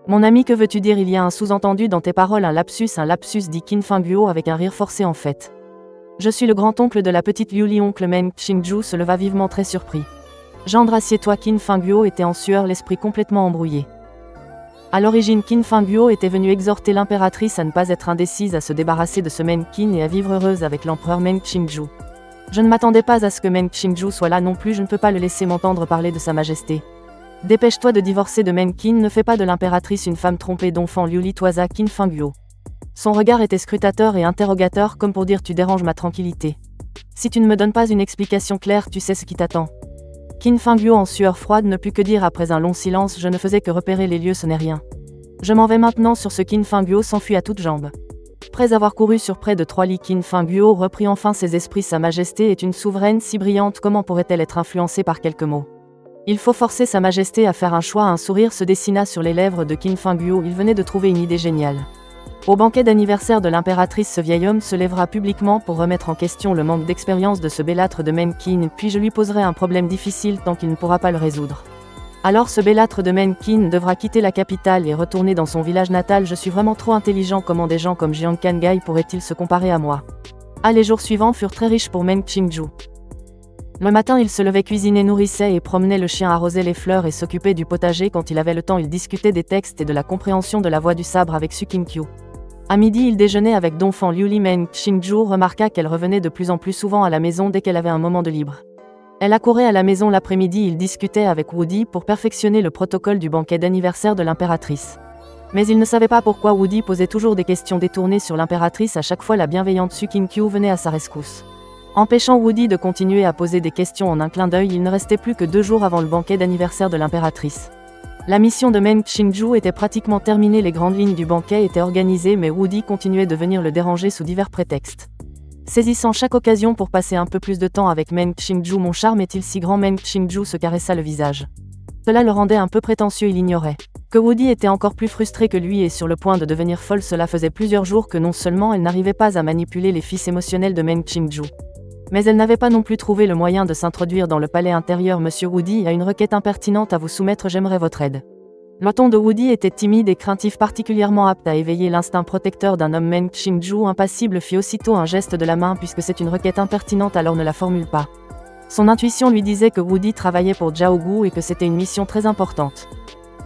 Speaker 1: Mon ami, que veux-tu dire? Il y a un sous-entendu dans tes paroles, un lapsus, dit Qin Fengguo avec un rire forcé en fait. Je suis le grand-oncle de la petite Liu Li. Oncle Meng Qingju se leva vivement très surpris. Gendre, assieds-toi. Qin Fengguo était en sueur, l'esprit complètement embrouillé. À l'origine, Qin Fengguo était venu exhorter l'impératrice à ne pas être indécise, à se débarrasser de ce Meng Qin et à vivre heureuse avec l'empereur Meng Qingju. Je ne m'attendais pas à ce que Meng Qingju soit là non plus, je ne peux pas le laisser m'entendre parler de sa majesté. Dépêche-toi de divorcer de Meng Qin, ne fais pas de l'impératrice une femme trompée d'enfant. Liu Li toisa Qin Fengguo. Son regard était scrutateur et interrogateur, comme pour dire tu déranges ma tranquillité. Si tu ne me donnes pas une explication claire, tu sais ce qui t'attend. Qin Fengguo en sueur froide ne put que dire après un long silence, je ne faisais que repérer les lieux, ce n'est rien. Je m'en vais maintenant. Sur ce, Qin Fengguo s'enfuit à toutes jambes. Après avoir couru sur près de 3 lits, Qin Fengguo reprit enfin ses esprits. Sa majesté est une souveraine si brillante, comment pourrait-elle être influencée par quelques mots? Il faut forcer sa majesté à faire un choix. Un sourire se dessina sur les lèvres de Qin Fengguo, il venait de trouver une idée géniale. Au banquet d'anniversaire de l'impératrice, ce vieil homme se lèvera publiquement pour remettre en question le manque d'expérience de ce bellâtre de Meng Qin, puis je lui poserai un problème difficile tant qu'il ne pourra pas le résoudre. Alors ce bellâtre de Meng Qin devra quitter la capitale et retourner dans son village natal. Je suis vraiment trop intelligent, comment des gens comme Jiang Kangai pourraient-ils se comparer à moi? Ah, les jours suivants furent très riches pour Meng Qingju. Le matin, il se levait, cuisinait, nourrissait et promenait le chien, arrosait les fleurs et s'occupait du potager. Quand il avait le temps, il discutait des textes et de la compréhension de la voie du sabre avec Su Qingqiu. À midi, il déjeunait avec Donfang. Liu Li. Meng Qingju remarqua qu'elle revenait de plus en plus souvent à la maison dès qu'elle avait un moment de libre. Elle accourait à la maison l'après-midi. Il discutait avec Wudi pour perfectionner le protocole du banquet d'anniversaire de l'impératrice. Mais il ne savait pas pourquoi Wudi posait toujours des questions détournées sur l'impératrice. À chaque fois, la bienveillante Su Qingqiu venait à sa rescousse. Empêchant Wudi de continuer à poser des questions en un clin d'œil, il ne restait plus que 2 jours avant le banquet d'anniversaire de l'impératrice. La mission de Meng Qingju était pratiquement terminée, les grandes lignes du banquet étaient organisées, mais Wudi continuait de venir le déranger sous divers prétextes. Saisissant chaque occasion pour passer un peu plus de temps avec Meng Qingju, mon charme est-il si grand? Meng Qingju se caressa le visage. Cela le rendait un peu prétentieux, il ignorait que Wudi était encore plus frustrée que lui et sur le point de devenir folle. Cela faisait plusieurs jours que non seulement elle n'arrivait pas à manipuler les fils émotionnels de Meng Qingju, mais elle n'avait pas non plus trouvé le moyen de s'introduire dans le palais intérieur. Monsieur Wudi a une requête impertinente à vous soumettre, j'aimerais votre aide. Le ton de Wudi était timide et craintif, particulièrement apte à éveiller l'instinct protecteur d'un homme. Meng Qingju, impassible, fit aussitôt un geste de la main. Puisque c'est une requête impertinente, alors ne la formule pas. Son intuition lui disait que Wudi travaillait pour Zhao Gu et que c'était une mission très importante.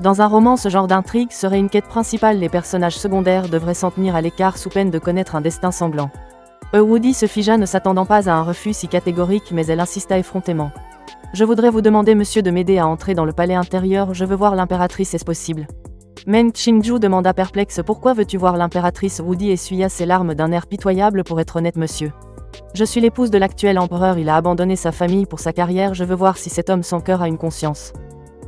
Speaker 1: Dans un roman, ce genre d'intrigue serait une quête principale, les personnages secondaires devraient s'en tenir à l'écart sous peine de connaître un destin sanglant. Wudi se figea, ne s'attendant pas à un refus si catégorique, mais elle insista effrontément. Je voudrais vous demander, monsieur, de m'aider à entrer dans le palais intérieur, je veux voir l'impératrice, est-ce possible? Meng Qingju demanda perplexe. Pourquoi veux-tu voir l'impératrice? Wudi essuya ses larmes d'un air pitoyable. Pour être honnête, monsieur, je suis l'épouse de l'actuel empereur, il a abandonné sa famille pour sa carrière, je veux voir si cet homme sans cœur a une conscience.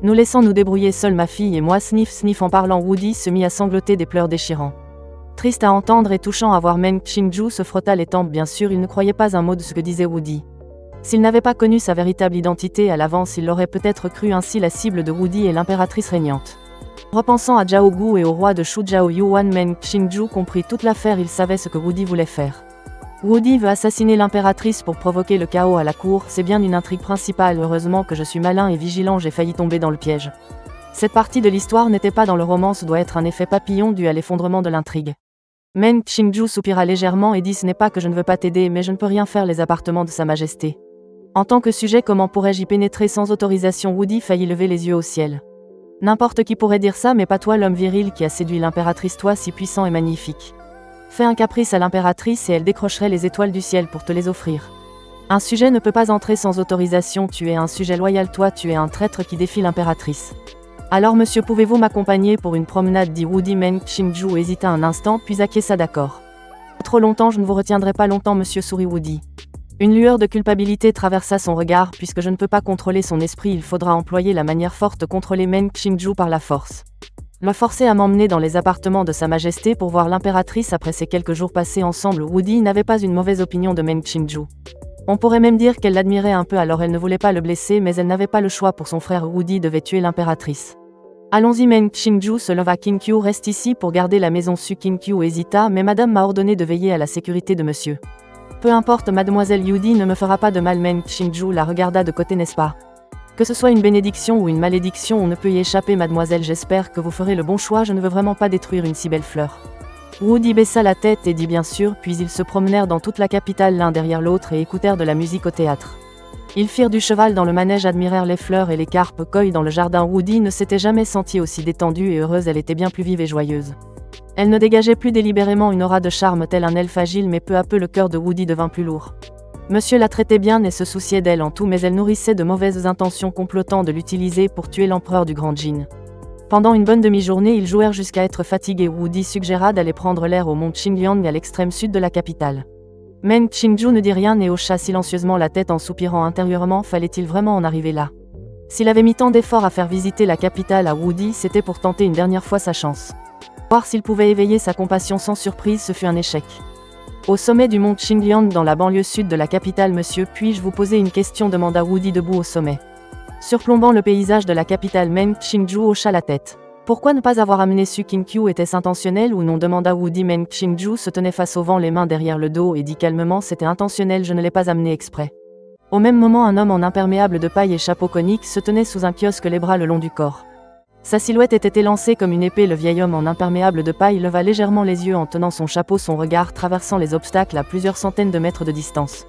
Speaker 1: Nous laissons nous débrouiller seuls, ma fille et moi. Sniff sniff. En parlant, Wudi se mit à sangloter, des pleurs déchirants. Triste à entendre et touchant à voir, Meng Qingju se frotta les tempes. Bien sûr, il ne croyait pas un mot de ce que disait Wudi. S'il n'avait pas connu sa véritable identité à l'avance, il l'aurait peut-être cru ainsi la cible de Wudi et l'impératrice régnante. Repensant à Zhao Gu et au roi de Shu, Zhao Yuan, Meng Qingju comprit toute l'affaire, il savait ce que Wudi voulait faire. Wudi veut assassiner l'impératrice pour provoquer le chaos à la cour, c'est bien une intrigue principale. Heureusement que je suis malin et vigilant, j'ai failli tomber dans le piège. Cette partie de l'histoire n'était pas dans le roman, ce doit être un effet papillon dû à l'effondrement de l'intrigue. Meng Qingju soupira légèrement et dit, ce n'est pas que je ne veux pas t'aider, mais je ne peux rien faire, les appartements de sa majesté. En tant que sujet, comment pourrais-je y pénétrer sans autorisation? Wudi faillit lever les yeux au ciel. N'importe qui pourrait dire ça, mais pas toi, l'homme viril qui a séduit l'impératrice, toi si puissant et magnifique. Fais un caprice à l'impératrice et elle décrocherait les étoiles du ciel pour te les offrir. Un sujet ne peut pas entrer sans autorisation, tu es un sujet loyal, toi tu es un traître qui défie l'impératrice. Alors monsieur, pouvez-vous m'accompagner pour une promenade, dit Wudi. Meng Qingju hésita un instant puis acquiesça, d'accord. Trop longtemps, je ne vous retiendrai pas longtemps, monsieur, sourit Wudi. Une lueur de culpabilité traversa son regard. Puisque je ne peux pas contrôler son esprit, il faudra employer la manière forte, contrôler Meng Qingju par la force. Le forcer à m'emmener dans les appartements de sa majesté pour voir l'impératrice. Après ces quelques jours passés ensemble, Wudi n'avait pas une mauvaise opinion de Meng Qingju. On pourrait même dire qu'elle l'admirait un peu, alors elle ne voulait pas le blesser, mais elle n'avait pas le choix, pour son frère Wudi devait tuer l'impératrice. Allons-y, Meng Qingju se leva. Qingqiu reste ici pour garder la maison. Su Qingqiu hésita, mais madame m'a ordonné de veiller à la sécurité de monsieur. Peu importe, mademoiselle Yudi ne me fera pas de mal. Meng Qingzhou la regarda de côté, n'est-ce pas? Que ce soit une bénédiction ou une malédiction, on ne peut y échapper, mademoiselle. J'espère que vous ferez le bon choix, je ne veux vraiment pas détruire une si belle fleur. Wu Di baissa la tête et dit bien sûr, puis ils se promenèrent dans toute la capitale l'un derrière l'autre et écoutèrent de la musique au théâtre. Ils firent du cheval dans le manège, admirèrent les fleurs et les carpes cueillies dans le jardin. Wu Di ne s'était jamais sentie aussi détendue et heureuse, elle était bien plus vive et joyeuse. Elle ne dégageait plus délibérément une aura de charme tel un elfe agile, mais peu à peu le cœur de Wu Di devint plus lourd. Monsieur la traitait bien et se souciait d'elle en tout, mais elle nourrissait de mauvaises intentions, complotant de l'utiliser pour tuer l'empereur du Grand Jin. Pendant une bonne demi-journée, ils jouèrent jusqu'à être fatigués. Wu Di suggéra d'aller prendre l'air au mont Qingliang à l'extrême sud de la capitale. Meng Qingzhou ne dit rien et hocha silencieusement la tête en soupirant intérieurement. Fallait-il vraiment en arriver là? S'il avait mis tant d'efforts à faire visiter la capitale à Wu Di, c'était pour tenter une dernière fois sa chance. Voir s'il pouvait éveiller sa compassion. Sans surprise, ce fut un échec. Au sommet du mont Qingliang, dans la banlieue sud de la capitale, monsieur, puis-je vous poser une question, demanda Wu Di debout au sommet. Surplombant le paysage de la capitale, Meng Qingzhou hocha la tête. Pourquoi ne pas avoir amené Su Qingqiu? Était-ce intentionnel ou non, demanda Wu Di. Meng Qingzhou se tenait face au vent, les mains derrière le dos, et dit calmement, c'était intentionnel, je ne l'ai pas amené exprès. Au même moment, un homme en imperméable de paille et chapeau conique se tenait sous un kiosque, les bras le long du corps. Sa silhouette était élancée comme une épée. Le vieil homme en imperméable de paille leva légèrement les yeux en tenant son chapeau, son regard traversant les obstacles à plusieurs centaines de mètres de distance.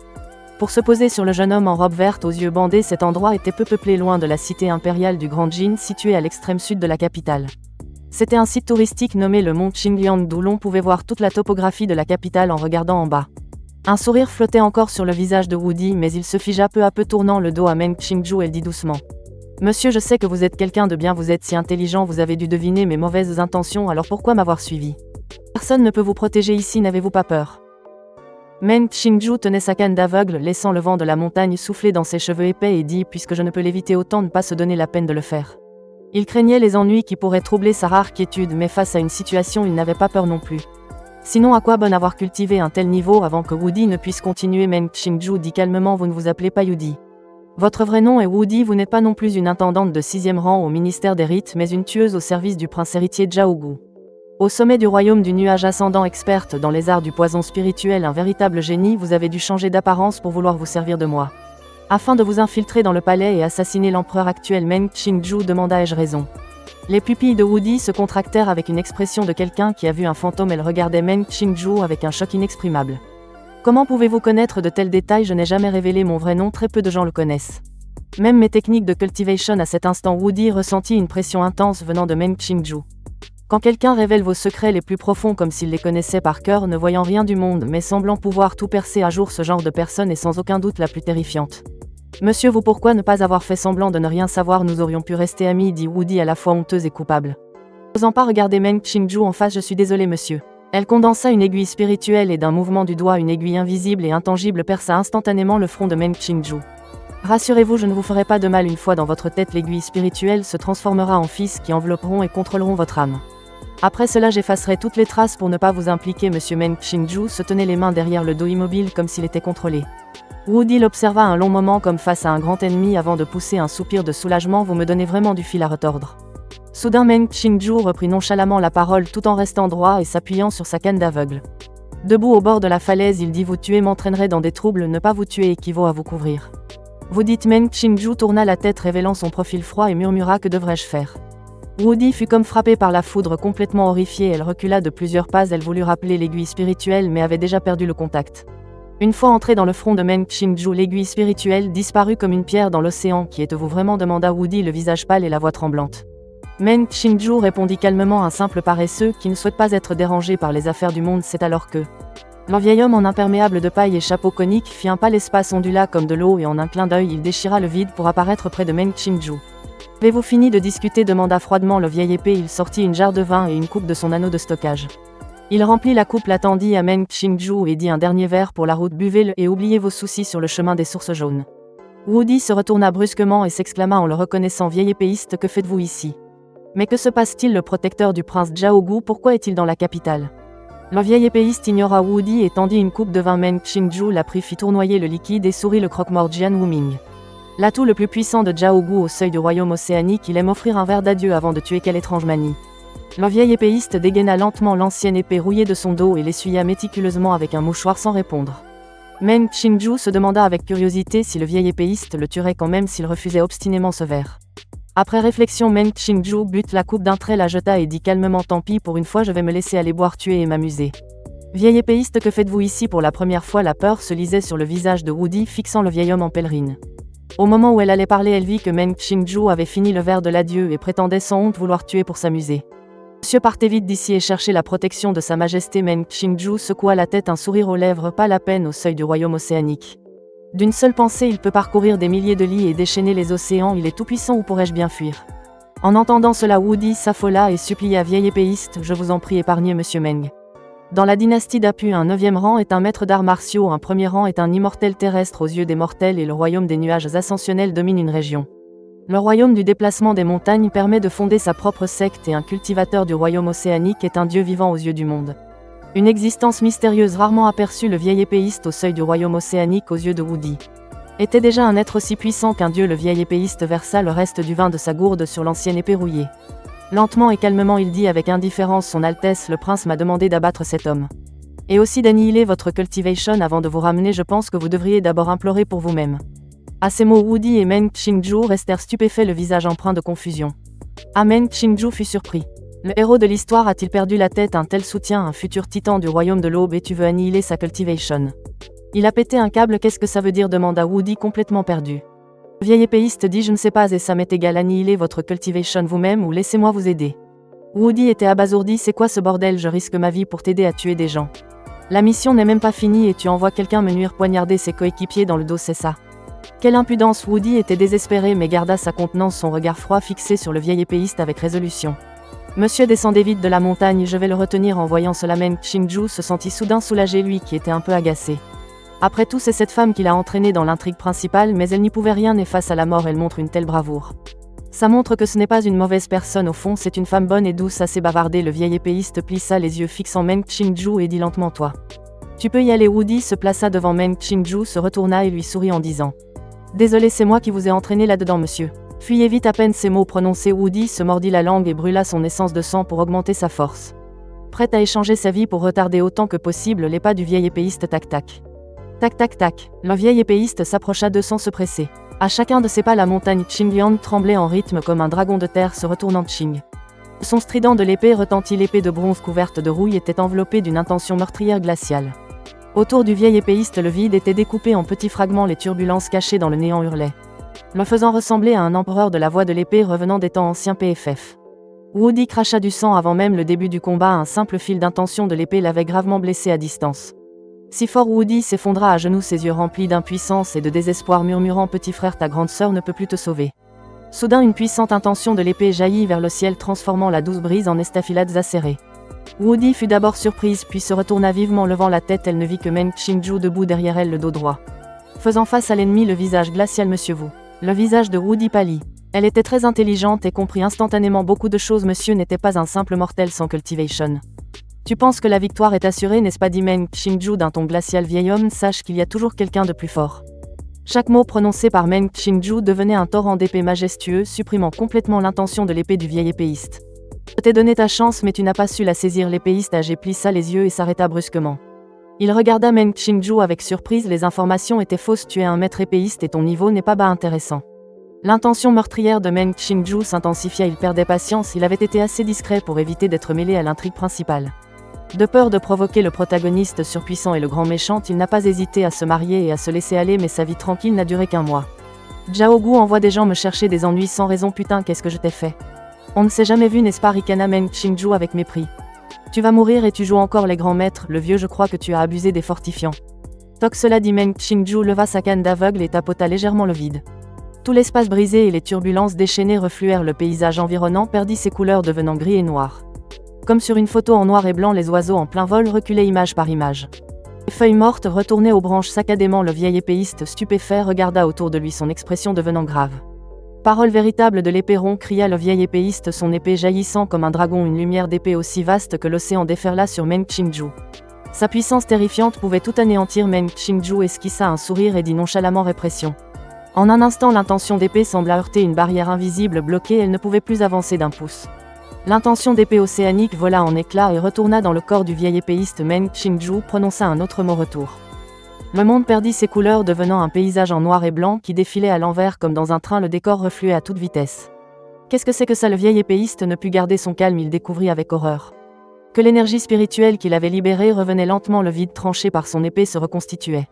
Speaker 1: Pour se poser sur le jeune homme en robe verte aux yeux bandés, cet endroit était peu peuplé, loin de la cité impériale du Grand Jin, située à l'extrême sud de la capitale. C'était un site touristique nommé le mont Qingliang, d'où l'on pouvait voir toute la topographie de la capitale en regardant en bas. Un sourire flottait encore sur le visage de Wu Di, mais il se figea peu à peu, tournant le dos à Meng Qingzhou. Elle dit doucement. Monsieur, je sais que vous êtes quelqu'un de bien, vous êtes si intelligent, vous avez dû deviner mes mauvaises intentions, alors pourquoi m'avoir suivi? Personne ne peut vous protéger ici, n'avez-vous pas peur? Meng Qingzhou tenait sa canne d'aveugle, laissant le vent de la montagne souffler dans ses cheveux épais, et dit, puisque je ne peux l'éviter, autant ne pas se donner la peine de le faire. Il craignait les ennuis qui pourraient troubler sa rare quiétude, mais face à une situation, il n'avait pas peur non plus. Sinon, à quoi bon avoir cultivé un tel niveau avant que Wu Di ne puisse continuer? Meng Qingzhou dit calmement, vous ne vous appelez pas Yudi. Votre vrai nom est Wu Di, vous n'êtes pas non plus une intendante de 6e rang au ministère des rites, mais une tueuse au service du prince héritier Zhaogu. Au sommet du royaume du nuage ascendant, experte dans les arts du poison spirituel, un véritable génie, vous avez dû changer d'apparence pour vouloir vous servir de moi. Afin de vous infiltrer dans le palais et assassiner l'empereur actuel. Meng Qingzhou demanda, ai-je raison? Les pupilles de Wu Di se contractèrent avec une expression de quelqu'un qui a vu un fantôme. Elle regardait Meng Qingzhou avec un choc inexprimable. Comment pouvez-vous connaître de tels détails? Je n'ai jamais révélé mon vrai nom, très peu de gens le connaissent. Même mes techniques de cultivation. À cet instant, Wu Di ressentit une pression intense venant de Meng Qingzhou. Quand quelqu'un révèle vos secrets les plus profonds comme s'il les connaissait par cœur, ne voyant rien du monde mais semblant pouvoir tout percer à jour, ce genre de personne est sans aucun doute la plus terrifiante. Monsieur, vous, pourquoi ne pas avoir fait semblant de ne rien savoir? Nous aurions pu rester amis, dit Wu Di à la fois honteuse et coupable. N'osant pas regarder Meng Qingzhou en face, je suis désolée monsieur. Elle condensa une aiguille spirituelle et d'un mouvement du doigt, une aiguille invisible et intangible perça instantanément le front de Meng Qingzhou. Rassurez-vous, je ne vous ferai pas de mal. Une fois dans votre tête, l'aiguille spirituelle se transformera en fils qui envelopperont et contrôleront votre âme. Après cela, j'effacerai toutes les traces pour ne pas vous impliquer. Monsieur Meng Qingzhou se tenait les mains derrière le dos, immobile comme s'il était contrôlé. Wu Di l'observa un long moment comme face à un grand ennemi avant de pousser un soupir de soulagement. Vous me donnez vraiment du fil à retordre. Soudain, Meng Qingzhou reprit nonchalamment la parole tout en restant droit et s'appuyant sur sa canne d'aveugle. Debout au bord de la falaise, il dit, vous tuer m'entraînerait dans des troubles, ne pas vous tuer équivaut à vous couvrir. Vous dites? Meng Qingzhou tourna la tête révélant son profil froid et murmura, que devrais-je faire? Wu Di fut comme frappée par la foudre, complètement horrifiée. Elle recula de plusieurs pas, elle voulut rappeler l'aiguille spirituelle mais avait déjà perdu le contact. Une fois entrée dans le front de Meng Qingzhou, l'aiguille spirituelle disparut comme une pierre dans l'océan. Qui êtes-vous vraiment? Demanda Wu Di, le visage pâle et la voix tremblante. Meng Qingzhou répondit calmement, un simple paresseux qui ne souhaite pas être dérangé par les affaires du monde. C'est alors que le vieil homme en imperméable de paille et chapeau conique fit un pas, l'espace ondula comme de l'eau et en un clin d'œil il déchira le vide pour apparaître près de Meng Qingzhou. Avez-vous fini de discuter? Demanda froidement le vieil épée. Il sortit une jarre de vin et une coupe de son anneau de stockage. Il remplit la coupe, la tendit à Meng Qingzhou et dit, un dernier verre pour la route, buvez-le et oubliez vos soucis sur le chemin des sources jaunes. Wu Di se retourna brusquement et s'exclama en le reconnaissant, vieil épéiste, que faites-vous ici? Mais que se passe-t-il? Le protecteur du prince Zhaogu, pourquoi est-il dans la capitale? Le vieil épéiste ignora Wu Di et tendit une coupe de vin. Meng Qingzhou la prit, fit tournoyer le liquide et sourit le croque-mort Jian Wuming. L'atout le plus puissant de Zhaogu au seuil du royaume océanique, il aime offrir un verre d'adieu avant de tuer. Quelle étrange manie. Le vieil épéiste dégaina lentement l'ancienne épée rouillée de son dos et l'essuya méticuleusement avec un mouchoir sans répondre. Meng Qingzhou se demanda avec curiosité si le vieil épéiste le tuerait quand même s'il refusait obstinément ce verre. Après réflexion, Meng Qingzhou but la coupe d'un trait, la jeta et dit calmement: tant pis, pour une fois je vais me laisser aller boire, tuer et m'amuser. Vieil épéiste, que faites-vous ici? Pour la première fois, la peur se lisait sur le visage de Wu Di, fixant le vieil homme en pèlerine. Au moment où elle allait parler, elle vit que Meng Qingzhou avait fini le verre de l'adieu et prétendait sans honte vouloir tuer pour s'amuser. Monsieur, partez vite d'ici et cherchez la protection de sa majesté. Meng Qingzhou secoua la tête, un sourire aux lèvres. Pas la peine, au seuil du royaume océanique. D'une seule pensée, il peut parcourir des milliers de lits et déchaîner les océans, il est tout-puissant, où pourrais-je bien fuir? En entendant cela, Wu Di s'affola et supplia: vieil épéiste, je vous en prie, épargnez monsieur Meng. Dans la dynastie d'Apu, un 9e rang est un maître d'arts martiaux, un 1er rang est un immortel terrestre aux yeux des mortels, et le royaume des nuages ascensionnels domine une région. Le royaume du déplacement des montagnes permet de fonder sa propre secte, et un cultivateur du royaume océanique est un dieu vivant aux yeux du monde. Une existence mystérieuse rarement aperçue, le vieil épéiste au seuil du royaume océanique aux yeux de Wu Di était déjà un être aussi puissant qu'un dieu. Le vieil épéiste versa le reste du vin de sa gourde sur l'ancienne épée rouillée. Lentement et calmement, il dit avec indifférence: Son Altesse le Prince m'a demandé d'abattre cet homme. Et aussi d'annihiler votre cultivation avant de vous ramener. Je pense que vous devriez d'abord implorer pour vous-même. À ces mots, Wu Di et Meng Qingzhou restèrent stupéfaits, le visage empreint de confusion. Meng Qingzhou fut surpris. Le héros de l'histoire a-t-il perdu la tête? Un tel soutien, un futur titan du royaume de l'aube, et tu veux annihiler sa cultivation? Il a pété un câble. Qu'est-ce que ça veut dire? Demanda Wu Di, complètement perdu. Le vieil épéiste dit: je ne sais pas, et ça m'est égal, annihiler votre cultivation vous-même ou laissez-moi vous aider. Wu Di était abasourdi. C'est quoi ce bordel? Je risque ma vie pour t'aider à tuer des gens. La mission n'est même pas finie et tu envoies quelqu'un me nuire, poignarder ses coéquipiers dans le dos, c'est ça? Quelle impudence! Wu Di était désespéré mais garda sa contenance, son regard froid fixé sur le vieil épéiste avec résolution. Monsieur, descendez vite de la montagne, je vais le retenir. En voyant cela, Meng Qingzhou se sentit soudain soulagé, lui qui était un peu agacé. Après tout, c'est cette femme qui l'a entraîné dans l'intrigue principale, mais elle n'y pouvait rien, et face à la mort elle montre une telle bravoure. Ça montre que ce n'est pas une mauvaise personne, au fond c'est une femme bonne et douce. Assez bavardé, le vieil épéiste plissa les yeux fixant Meng Qingzhou et dit lentement: toi. Tu peux y aller. Wu Di se plaça devant Meng Qingzhou, se retourna et lui sourit en disant: désolé, c'est moi qui vous ai entraîné là-dedans monsieur. Fuyez vite. À peine ces mots prononcés, Wu Di se mordit la langue et brûla son essence de sang pour augmenter sa force. Prête à échanger sa vie pour retarder autant que possible les pas du vieil épéiste. Tac tac. Tac tac tac. Le vieil épéiste s'approcha d'eux sans se presser. À chacun de ses pas, la montagne Qingliang tremblait en rythme comme un dragon de terre se retournant. Qing. Son strident de l'épée retentit. L'épée de bronze couverte de rouille était enveloppée d'une intention meurtrière glaciale. Autour du vieil épéiste, le vide était découpé en petits fragments, les turbulences cachées dans le néant hurlaient, le faisant ressembler à un empereur de la voie de l'épée revenant des temps anciens. PFF. Wu Di cracha du sang avant même le début du combat, un simple fil d'intention de l'épée l'avait gravement blessé à distance. Si fort, Wu Di s'effondra à genoux, ses yeux remplis d'impuissance et de désespoir, murmurant: petit frère, ta grande sœur ne peut plus te sauver. Soudain, une puissante intention de l'épée jaillit vers le ciel, transformant la douce brise en estafilades acérées. Wu Di fut d'abord surprise, puis se retourna vivement, levant la tête. Elle ne vit que Meng Qingzhou debout derrière elle, le dos droit, faisant face à l'ennemi, le visage glacial. Monsieur vous. Le visage de Wu Di pâlit. Elle était très intelligente et comprit instantanément beaucoup de choses. Monsieur n'était pas un simple mortel sans cultivation. Tu penses que la victoire est assurée, n'est-ce pas? Dit Meng Qingzhou d'un ton glacial. Vieil homme, sache qu'il y a toujours quelqu'un de plus fort. Chaque mot prononcé par Meng Qingzhou devenait un torrent d'épée majestueux, supprimant complètement l'intention de l'épée du vieil épéiste. Je t'ai donné ta chance, mais tu n'as pas su la saisir. L'épéiste âgé plissa les yeux et s'arrêta brusquement. Il regarda Meng Qingzhou avec surprise. Les informations étaient fausses. Tu es un maître épéiste et ton niveau n'est pas bas. Intéressant. L'intention meurtrière de Meng Qingzhou s'intensifia. Il perdait patience. Il avait été assez discret pour éviter d'être mêlé à l'intrigue principale. De peur de provoquer le protagoniste surpuissant et le grand méchant, il n'a pas hésité à se marier et à se laisser aller, mais sa vie tranquille n'a duré qu'un mois. Zhao Gu envoie des gens me chercher des ennuis sans raison. Putain, qu'est-ce que je t'ai fait? On ne s'est jamais vu, n'est-ce pas? Ricana Meng Qingzhou avec mépris. Tu vas mourir et tu joues encore les grands maîtres, le vieux, je crois que tu as abusé des fortifiants. Toc, cela dit. Meng Qingzhou leva sa canne d'aveugle et tapota légèrement le vide. Tout l'espace brisé et les turbulences déchaînées refluèrent. Le paysage environnant perdit ses couleurs, devenant gris et noir. Comme sur une photo en noir et blanc, les oiseaux en plein vol reculaient image par image. Les feuilles mortes retournaient aux branches saccadément. Le vieil épéiste stupéfait regarda autour de lui, son expression devenant grave. Parole véritable de l'épéron, cria le vieil épéiste, son épée jaillissant comme un dragon, une lumière d'épée aussi vaste que l'océan déferla sur Meng Qingzhou. Sa puissance terrifiante pouvait tout anéantir. Meng Qingzhou esquissa un sourire et dit nonchalamment: répression. En un instant, l'intention d'épée sembla heurter une barrière invisible bloquée, elle ne pouvait plus avancer d'un pouce. L'intention d'épée océanique vola en éclats et retourna dans le corps du vieil épéiste. Meng Qingzhou prononça un autre mot: retour. Le monde perdit ses couleurs, devenant un paysage en noir et blanc qui défilait à l'envers comme dans un train, le décor refluait à toute vitesse. Qu'est-ce que c'est que ça? Le vieil épéiste ne put garder son calme, il découvrit avec horreur que l'énergie spirituelle qu'il avait libérée revenait lentement, le vide tranché par son épée se reconstituait.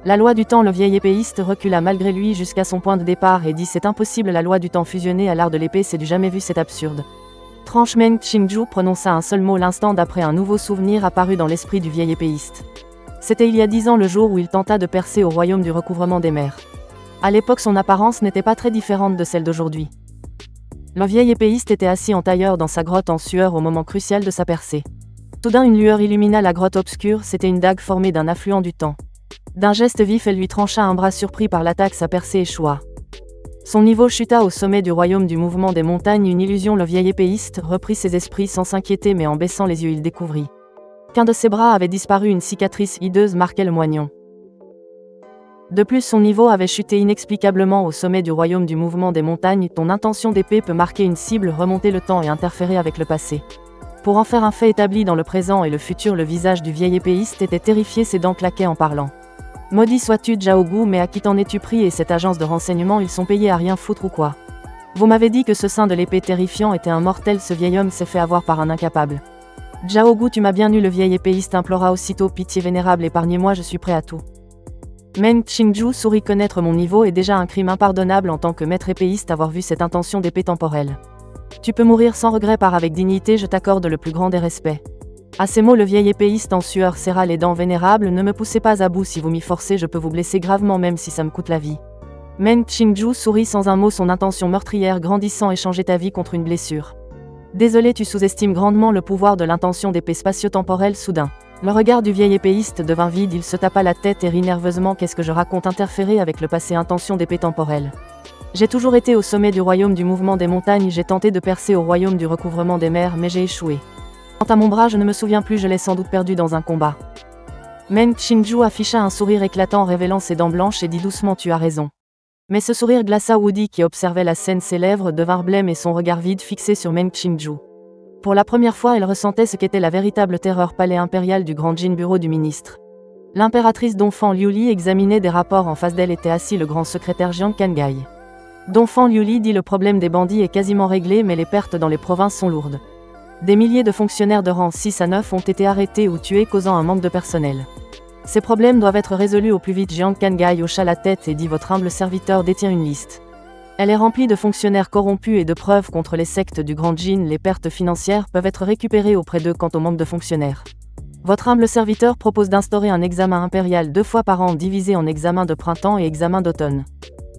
Speaker 1: La loi du temps, le vieil épéiste recula malgré lui jusqu'à son point de départ et dit: c'est impossible, la loi du temps fusionnée à l'art de l'épée, c'est du jamais vu, c'est absurde. Tranche. Meng Qingju prononça un seul mot, l'instant d'après un nouveau souvenir apparut dans l'esprit du vieil épéiste. C'était il y a 10 ans, le jour où il tenta de percer au royaume du recouvrement des mers. À l'époque, son apparence n'était pas très différente de celle d'aujourd'hui. Le vieil épéiste était assis en tailleur dans sa grotte en sueur au moment crucial de sa percée. Soudain, une lueur illumina la grotte obscure, c'était une dague formée d'un affluent du temps. D'un geste vif, elle lui trancha un bras. Surpris par l'attaque, sa percée échoua. Son niveau chuta au sommet du royaume du mouvement des montagnes, une illusion. Le vieil épéiste reprit ses esprits sans s'inquiéter, mais en baissant les yeux, il découvrit qu'un de ses bras avait disparu, une cicatrice hideuse marquait le moignon. De plus, son niveau avait chuté inexplicablement au sommet du royaume du mouvement des montagnes. Ton intention d'épée peut marquer une cible, remonter le temps et interférer avec le passé. Pour en faire un fait établi dans le présent et le futur, le visage du vieil épéiste était terrifié, ses dents claquaient en parlant. Maudit sois-tu, Zhaogu, mais à qui t'en es-tu pris? Et cette agence de renseignement, ils sont payés à rien foutre ou quoi? Vous m'avez dit que ce sein de l'épée terrifiant était un mortel, ce vieil homme s'est fait avoir par un incapable. Zhaogu, tu m'as bien eu, le vieil épéiste implora aussitôt. Pitié vénérable, épargnez-moi, je suis prêt à tout. Meng Qingju sourit. Connaître mon niveau est déjà un crime impardonnable en tant que maître épéiste. Avoir vu cette intention d'épée temporelle. Tu peux mourir sans regret, pars avec dignité, je t'accorde le plus grand des respects. À ces mots, le vieil épéiste en sueur serra les dents. Vénérable, ne me poussez pas à bout, si vous m'y forcez, je peux vous blesser gravement, même si ça me coûte la vie. Meng Qingju sourit sans un mot, son intention meurtrière grandissant, échanger ta vie contre une blessure. Désolé, tu sous-estimes grandement le pouvoir de l'intention d'épée spatio-temporelle. Soudain, le regard du vieil épéiste devint vide, il se tapa la tête et rit nerveusement. Qu'est-ce que je raconte? Interférer avec le passé, intention d'épée temporelle. J'ai toujours été au sommet du royaume du mouvement des montagnes, j'ai tenté de percer au royaume du recouvrement des mers, mais j'ai échoué. Quant à mon bras, je ne me souviens plus, je l'ai sans doute perdu dans un combat. Meng Qingju afficha un sourire éclatant, révélant ses dents blanches, et dit doucement: tu as raison. Mais ce sourire glaça Woody qui observait la scène, ses lèvres devinrent blêmes et son regard vide fixé sur Meng Qingju. Pour la première fois, elle ressentait ce qu'était la véritable terreur. Palais impérial du Grand Jin, bureau du ministre. L'impératrice Dongfang Liuli examinait des rapports. En face d'elle était assis le grand secrétaire Jiang Kangai. Dongfang Liuli dit: le problème des bandits est quasiment réglé, mais les pertes dans les provinces sont lourdes. Des milliers de fonctionnaires de rang 6 à 9 ont été arrêtés ou tués, causant un manque de personnel. Ces problèmes doivent être résolus au plus vite. Jiang Kangai hocha la tête et dit: votre humble serviteur détient une liste. Elle est remplie de fonctionnaires corrompus et de preuves contre les sectes du Grand Jin. Les pertes financières peuvent être récupérées auprès d'eux. Quant au manque de fonctionnaires, votre humble serviteur propose d'instaurer un examen impérial 2 fois par an, divisé en examen de printemps et examen d'automne.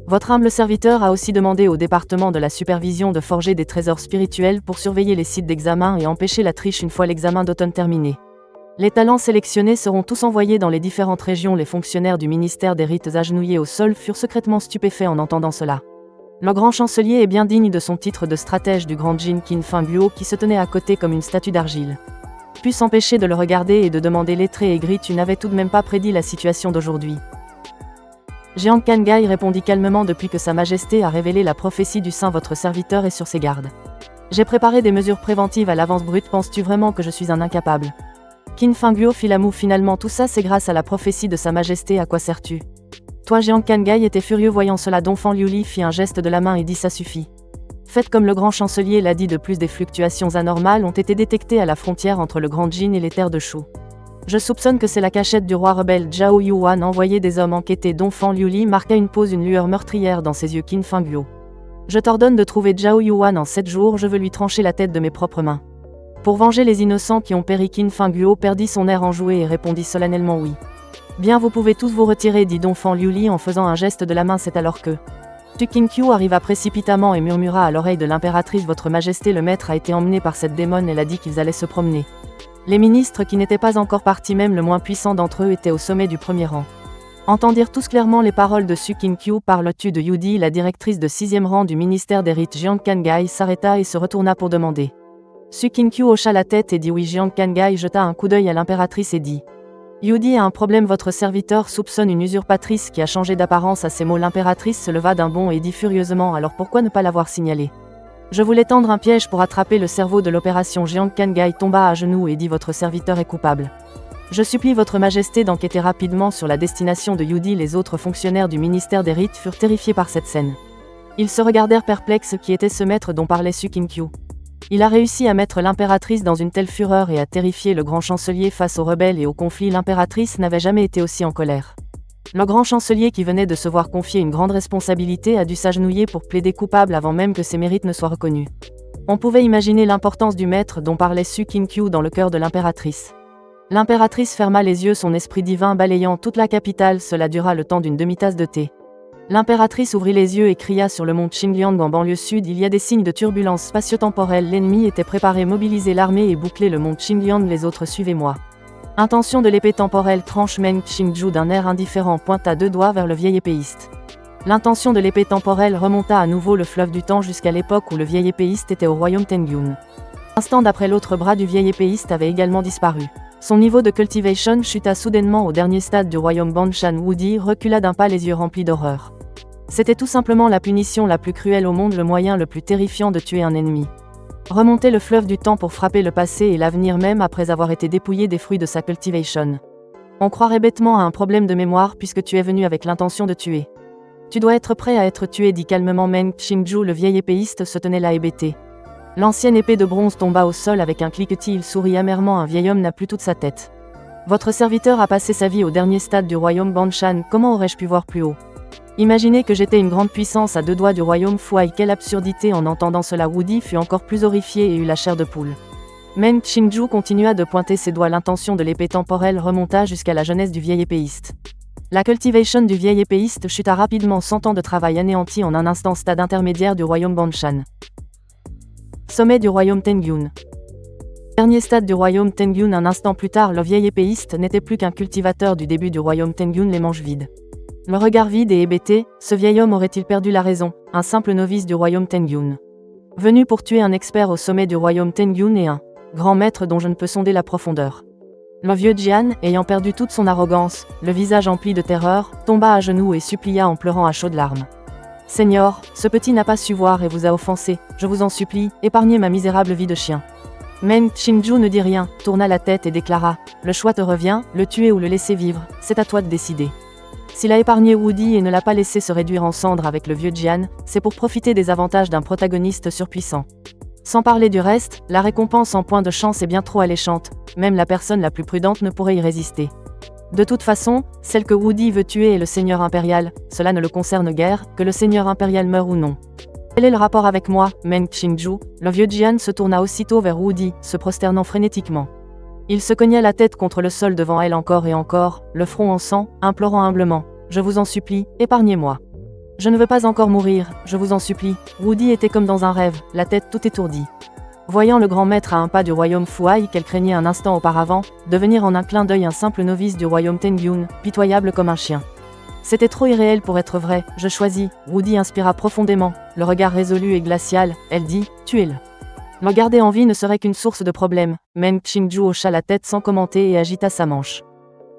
Speaker 1: Votre humble serviteur a aussi demandé au département de la supervision de forger des trésors spirituels pour surveiller les sites d'examen et empêcher la triche une fois l'examen d'automne terminé. Les talents sélectionnés seront tous envoyés dans les différentes régions. Les fonctionnaires du ministère des rites agenouillés au sol furent secrètement stupéfaits en entendant cela. Le grand chancelier est bien digne de son titre de stratège du Grand Jin. Qin Fengguo, qui se tenait à côté comme une statue d'argile, put s'empêcher de le regarder et de demander: lettré aigri, tu n'avais tout de même pas prédit la situation d'aujourd'hui? Jiang Kangai répondit calmement: depuis que Sa Majesté a révélé la prophétie du Saint, votre serviteur est sur ses gardes. J'ai préparé des mesures préventives à l'avance. Brute, penses-tu vraiment que je suis un incapable? Qin Fengguo fit la moue. Finalement, tout ça c'est grâce à la prophétie de Sa Majesté, à quoi sers-tu? Toi, Jiang Kangai était furieux voyant cela. Dongfang Liuli fit un geste de la main et dit: ça suffit. Faites comme le grand chancelier l'a dit. De plus, des fluctuations anormales ont été détectées à la frontière entre le Grand Jin et les terres de Shu. Je soupçonne que c'est la cachette du roi rebelle Zhao Yuan. Envoyer des hommes enquêter. Dongfang Liuli marqua une pause, une lueur meurtrière dans ses yeux. Qin Fengguo, je t'ordonne de trouver Zhao Yuan en 7 jours, je veux lui trancher la tête de mes propres mains. Pour venger les innocents qui ont péri. Qin Fengguo perdit son air enjoué et répondit solennellement: oui. Bien, vous pouvez tous vous retirer, dit Dongfang Liuli en faisant un geste de la main. C'est alors que Tu Qingqiu arriva précipitamment et murmura à l'oreille de l'impératrice: votre majesté, le maître a été emmené par cette démone, elle a dit qu'ils allaient se promener. Les ministres qui n'étaient pas encore partis, même le moins puissant d'entre eux, étaient au sommet du premier rang. Entendirent tous clairement les paroles de Su Qingqiu. Parles-tu de Yudi? La directrice de 6e rang du ministère des rites Jiang Kangai s'arrêta et se retourna pour demander. Su Qingqiu hocha la tête et dit oui. Jiang Kangai jeta un coup d'œil à l'impératrice et dit: Yudi a un problème, votre serviteur soupçonne une usurpatrice qui a changé d'apparence. À ces mots, l'impératrice se leva d'un bond et dit furieusement: alors pourquoi ne pas l'avoir signalé? Je voulais tendre un piège pour attraper le cerveau de l'opération. Jiang Kangai tomba à genoux et dit: votre serviteur est coupable. Je supplie votre majesté d'enquêter rapidement sur la destination de Yudi. Les autres fonctionnaires du ministère des rites furent terrifiés par cette scène. Ils se regardèrent perplexes. Qui était ce maître dont parlait Su King-kyu? Il a réussi à mettre l'impératrice dans une telle fureur et à terrifier le grand chancelier face aux rebelles et au conflit. L'impératrice n'avait jamais été aussi en colère. Le grand chancelier, qui venait de se voir confier une grande responsabilité, a dû s'agenouiller pour plaider coupable avant même que ses mérites ne soient reconnus. On pouvait imaginer l'importance du maître dont parlait Su King-kyu dans le cœur de l'impératrice. L'impératrice ferma les yeux, son esprit divin balayant toute la capitale. Cela dura le temps d'une demi-tasse de thé. L'impératrice ouvrit les yeux et cria sur le mont Xingliang en banlieue sud. Il y a des signes de turbulence spatio-temporelle. L'ennemi était préparé, mobiliser l'armée et boucler le mont Xingliang. Les autres, suivez-moi. Intention de l'épée temporelle. Tranche. Meng Qingju d'un air indifférent pointa 2 doigts vers le vieil épéiste. L'intention de l'épée temporelle remonta à nouveau le fleuve du temps jusqu'à l'époque où le vieil épéiste était au royaume Tengyun. Instant d'après, l'autre bras du vieil épéiste avait également disparu. Son niveau de cultivation chuta soudainement au dernier stade du royaume Banshan. Wudi recula d'un pas, les yeux remplis d'horreur. C'était tout simplement la punition la plus cruelle au monde, le moyen le plus terrifiant de tuer un ennemi. Remonter le fleuve du temps pour frapper le passé et l'avenir même après avoir été dépouillé des fruits de sa cultivation. On croirait bêtement à un problème de mémoire puisque tu es venu avec l'intention de tuer. Tu dois être prêt à être tué, dit calmement Meng Qingju. Le vieil épéiste se tenait là hébété. L'ancienne épée de bronze tomba au sol avec un cliquetis. Il sourit amèrement. Un vieil homme n'a plus toute sa tête. Votre serviteur a passé sa vie au dernier stade du royaume Banshan. Comment aurais-je pu voir plus haut? Imaginez que j'étais une grande puissance à 2 doigts du royaume Fuai. Quelle absurdité! En entendant cela, Wudi fut encore plus horrifié et eut la chair de poule. Meng Qingju continua de pointer ses doigts. L'intention de l'épée temporelle remonta jusqu'à la jeunesse du vieil épéiste. La cultivation du vieil épéiste chuta rapidement, 100 ans de travail anéanti en un instant. Stade intermédiaire du royaume Banshan. Sommet du royaume Tengyun. Dernier stade du royaume Tengyun. Un instant plus tard, le vieil épéiste n'était plus qu'un cultivateur du début du royaume Tengyun, les manches vides. Le regard vide et hébété, ce vieil homme aurait-il perdu la raison? Un simple novice du royaume Tengyun. Venu pour tuer un expert au sommet du royaume Tengyun et un grand maître dont je ne peux sonder la profondeur. Le vieux Jian, ayant perdu toute son arrogance, le visage empli de terreur, tomba à genoux et supplia en pleurant à chaudes larmes. Seigneur, ce petit n'a pas su voir et vous a offensé, je vous en supplie, épargnez ma misérable vie de chien. Meng Qingju ne dit rien, tourna la tête et déclara, le choix te revient, le tuer ou le laisser vivre, c'est à toi de décider. S'il a épargné Wudi et ne l'a pas laissé se réduire en cendres avec le vieux Jian, c'est pour profiter des avantages d'un protagoniste surpuissant. Sans parler du reste, la récompense en point de chance est bien trop alléchante, même la personne la plus prudente ne pourrait y résister. De toute façon, celle que Wudi veut tuer est le seigneur impérial, cela ne le concerne guère, que le seigneur impérial meure ou non. Quel est le rapport avec moi, Meng Qingju? Le vieux Jian se tourna aussitôt vers Wudi, se prosternant frénétiquement. Il se cogna la tête contre le sol devant elle encore et encore, le front en sang, implorant humblement. Je vous en supplie, épargnez-moi. Je ne veux pas encore mourir, je vous en supplie. Wudi était comme dans un rêve, la tête tout étourdie. Voyant le grand maître à un pas du royaume Fuai qu'elle craignait un instant auparavant, devenir en un clin d'œil un simple novice du royaume Tengyun, pitoyable comme un chien. C'était trop irréel pour être vrai, je choisis. Wudi inspira profondément, le regard résolu et glacial, elle dit, tuez-le. Le garder en vie ne serait qu'une source de problème. Meng Qingju hocha la tête sans commenter et agita sa manche.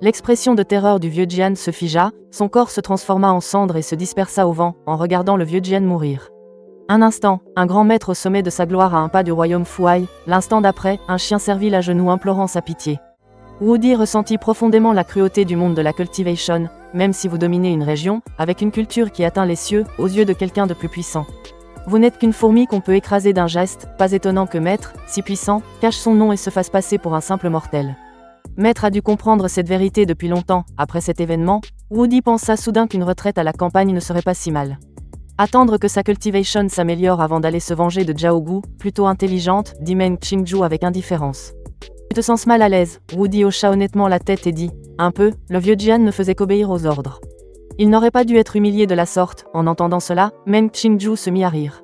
Speaker 1: L'expression de terreur du vieux Jian se figea, son corps se transforma en cendres et se dispersa au vent, en regardant le vieux Jian mourir. Un instant, un grand maître au sommet de sa gloire à un pas du royaume Fuai, l'instant d'après, un chien servile à genoux implorant sa pitié. Wudi ressentit profondément la cruauté du monde de la cultivation, même si vous dominez une région, avec une culture qui atteint les cieux, aux yeux de quelqu'un de plus puissant. Vous n'êtes qu'une fourmi qu'on peut écraser d'un geste, pas étonnant que Maître, si puissant, cache son nom et se fasse passer pour un simple mortel. Maître a dû comprendre cette vérité depuis longtemps. Après cet événement, Wudi pensa soudain qu'une retraite à la campagne ne serait pas si mal. Attendre que sa cultivation s'améliore avant d'aller se venger de Zhaogu, plutôt intelligente, dit Meng Qingju avec indifférence. Tu te sens mal à l'aise? Wudi hocha honnêtement la tête et dit, un peu, le vieux Jian ne faisait qu'obéir aux ordres. Il n'aurait pas dû être humilié de la sorte. En entendant cela, Meng Qingju se mit à rire.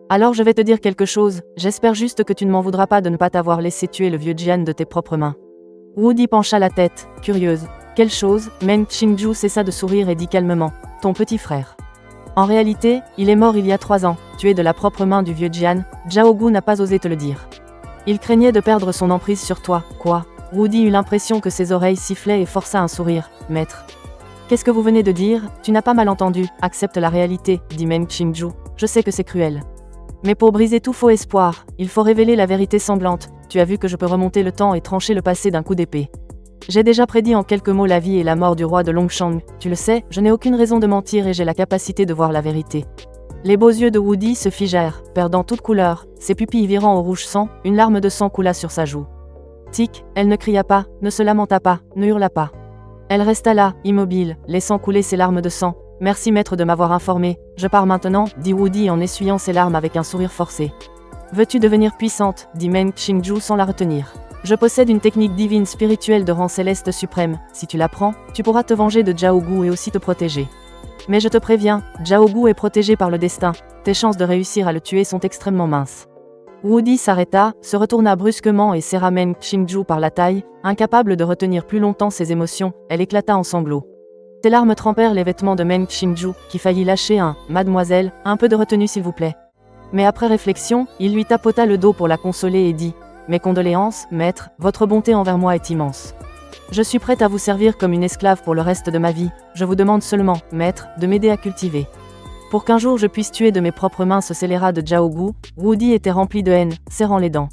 Speaker 1: Alors je vais te dire quelque chose, j'espère juste que tu ne m'en voudras pas de ne pas t'avoir laissé tuer le vieux Jian de tes propres mains. Wudi pencha la tête, curieuse. Quelle chose? Meng Qingju cessa de sourire et dit calmement, ton petit frère. En réalité, il est mort il y a 3 ans, tué de la propre main du vieux Jian. Zhaogu n'a pas osé te le dire. Il craignait de perdre son emprise sur toi. Quoi? Wudi eut l'impression que ses oreilles sifflaient et força un sourire. Maître. Qu'est-ce que vous venez de dire? Tu n'as pas mal entendu, accepte la réalité, dit Meng Qingju. Je sais que c'est cruel. Mais pour briser tout faux espoir, il faut révéler la vérité sanglante. Tu as vu que je peux remonter le temps et trancher le passé d'un coup d'épée. J'ai déjà prédit en quelques mots la vie et la mort du roi de Longshang, tu le sais, je n'ai aucune raison de mentir et j'ai la capacité de voir la vérité. Les beaux yeux de Woody se figèrent, perdant toute couleur, ses pupilles virant au rouge sang, une larme de sang coula sur sa joue. Tic, elle ne cria pas, ne se lamenta pas, ne hurla pas. Elle resta là, immobile, laissant couler ses larmes de sang. Merci maître de m'avoir informé, je pars maintenant, dit Woody en essuyant ses larmes avec un sourire forcé. Veux-tu devenir puissante, dit Meng Qingju sans la retenir. Je possède une technique divine spirituelle de rang céleste suprême, si tu l'apprends, tu pourras te venger de Zhao Gu et aussi te protéger. Mais je te préviens, Zhao Gu est protégé par le destin, tes chances de réussir à le tuer sont extrêmement minces. Woody s'arrêta, se retourna brusquement et serra Meng Qingju par la taille, incapable de retenir plus longtemps ses émotions, elle éclata en sanglots. Ses larmes trempèrent les vêtements de Meng Qingju, qui faillit lâcher un « Mademoiselle, un peu de retenue s'il vous plaît ». Mais après réflexion, il lui tapota le dos pour la consoler et dit « Mes condoléances, maître, votre bonté envers moi est immense. Je suis prête à vous servir comme une esclave pour le reste de ma vie, je vous demande seulement, maître, de m'aider à cultiver. » Pour qu'un jour je puisse tuer de mes propres mains ce scélérat de Zhao Gu, Woody était rempli de haine, serrant les dents.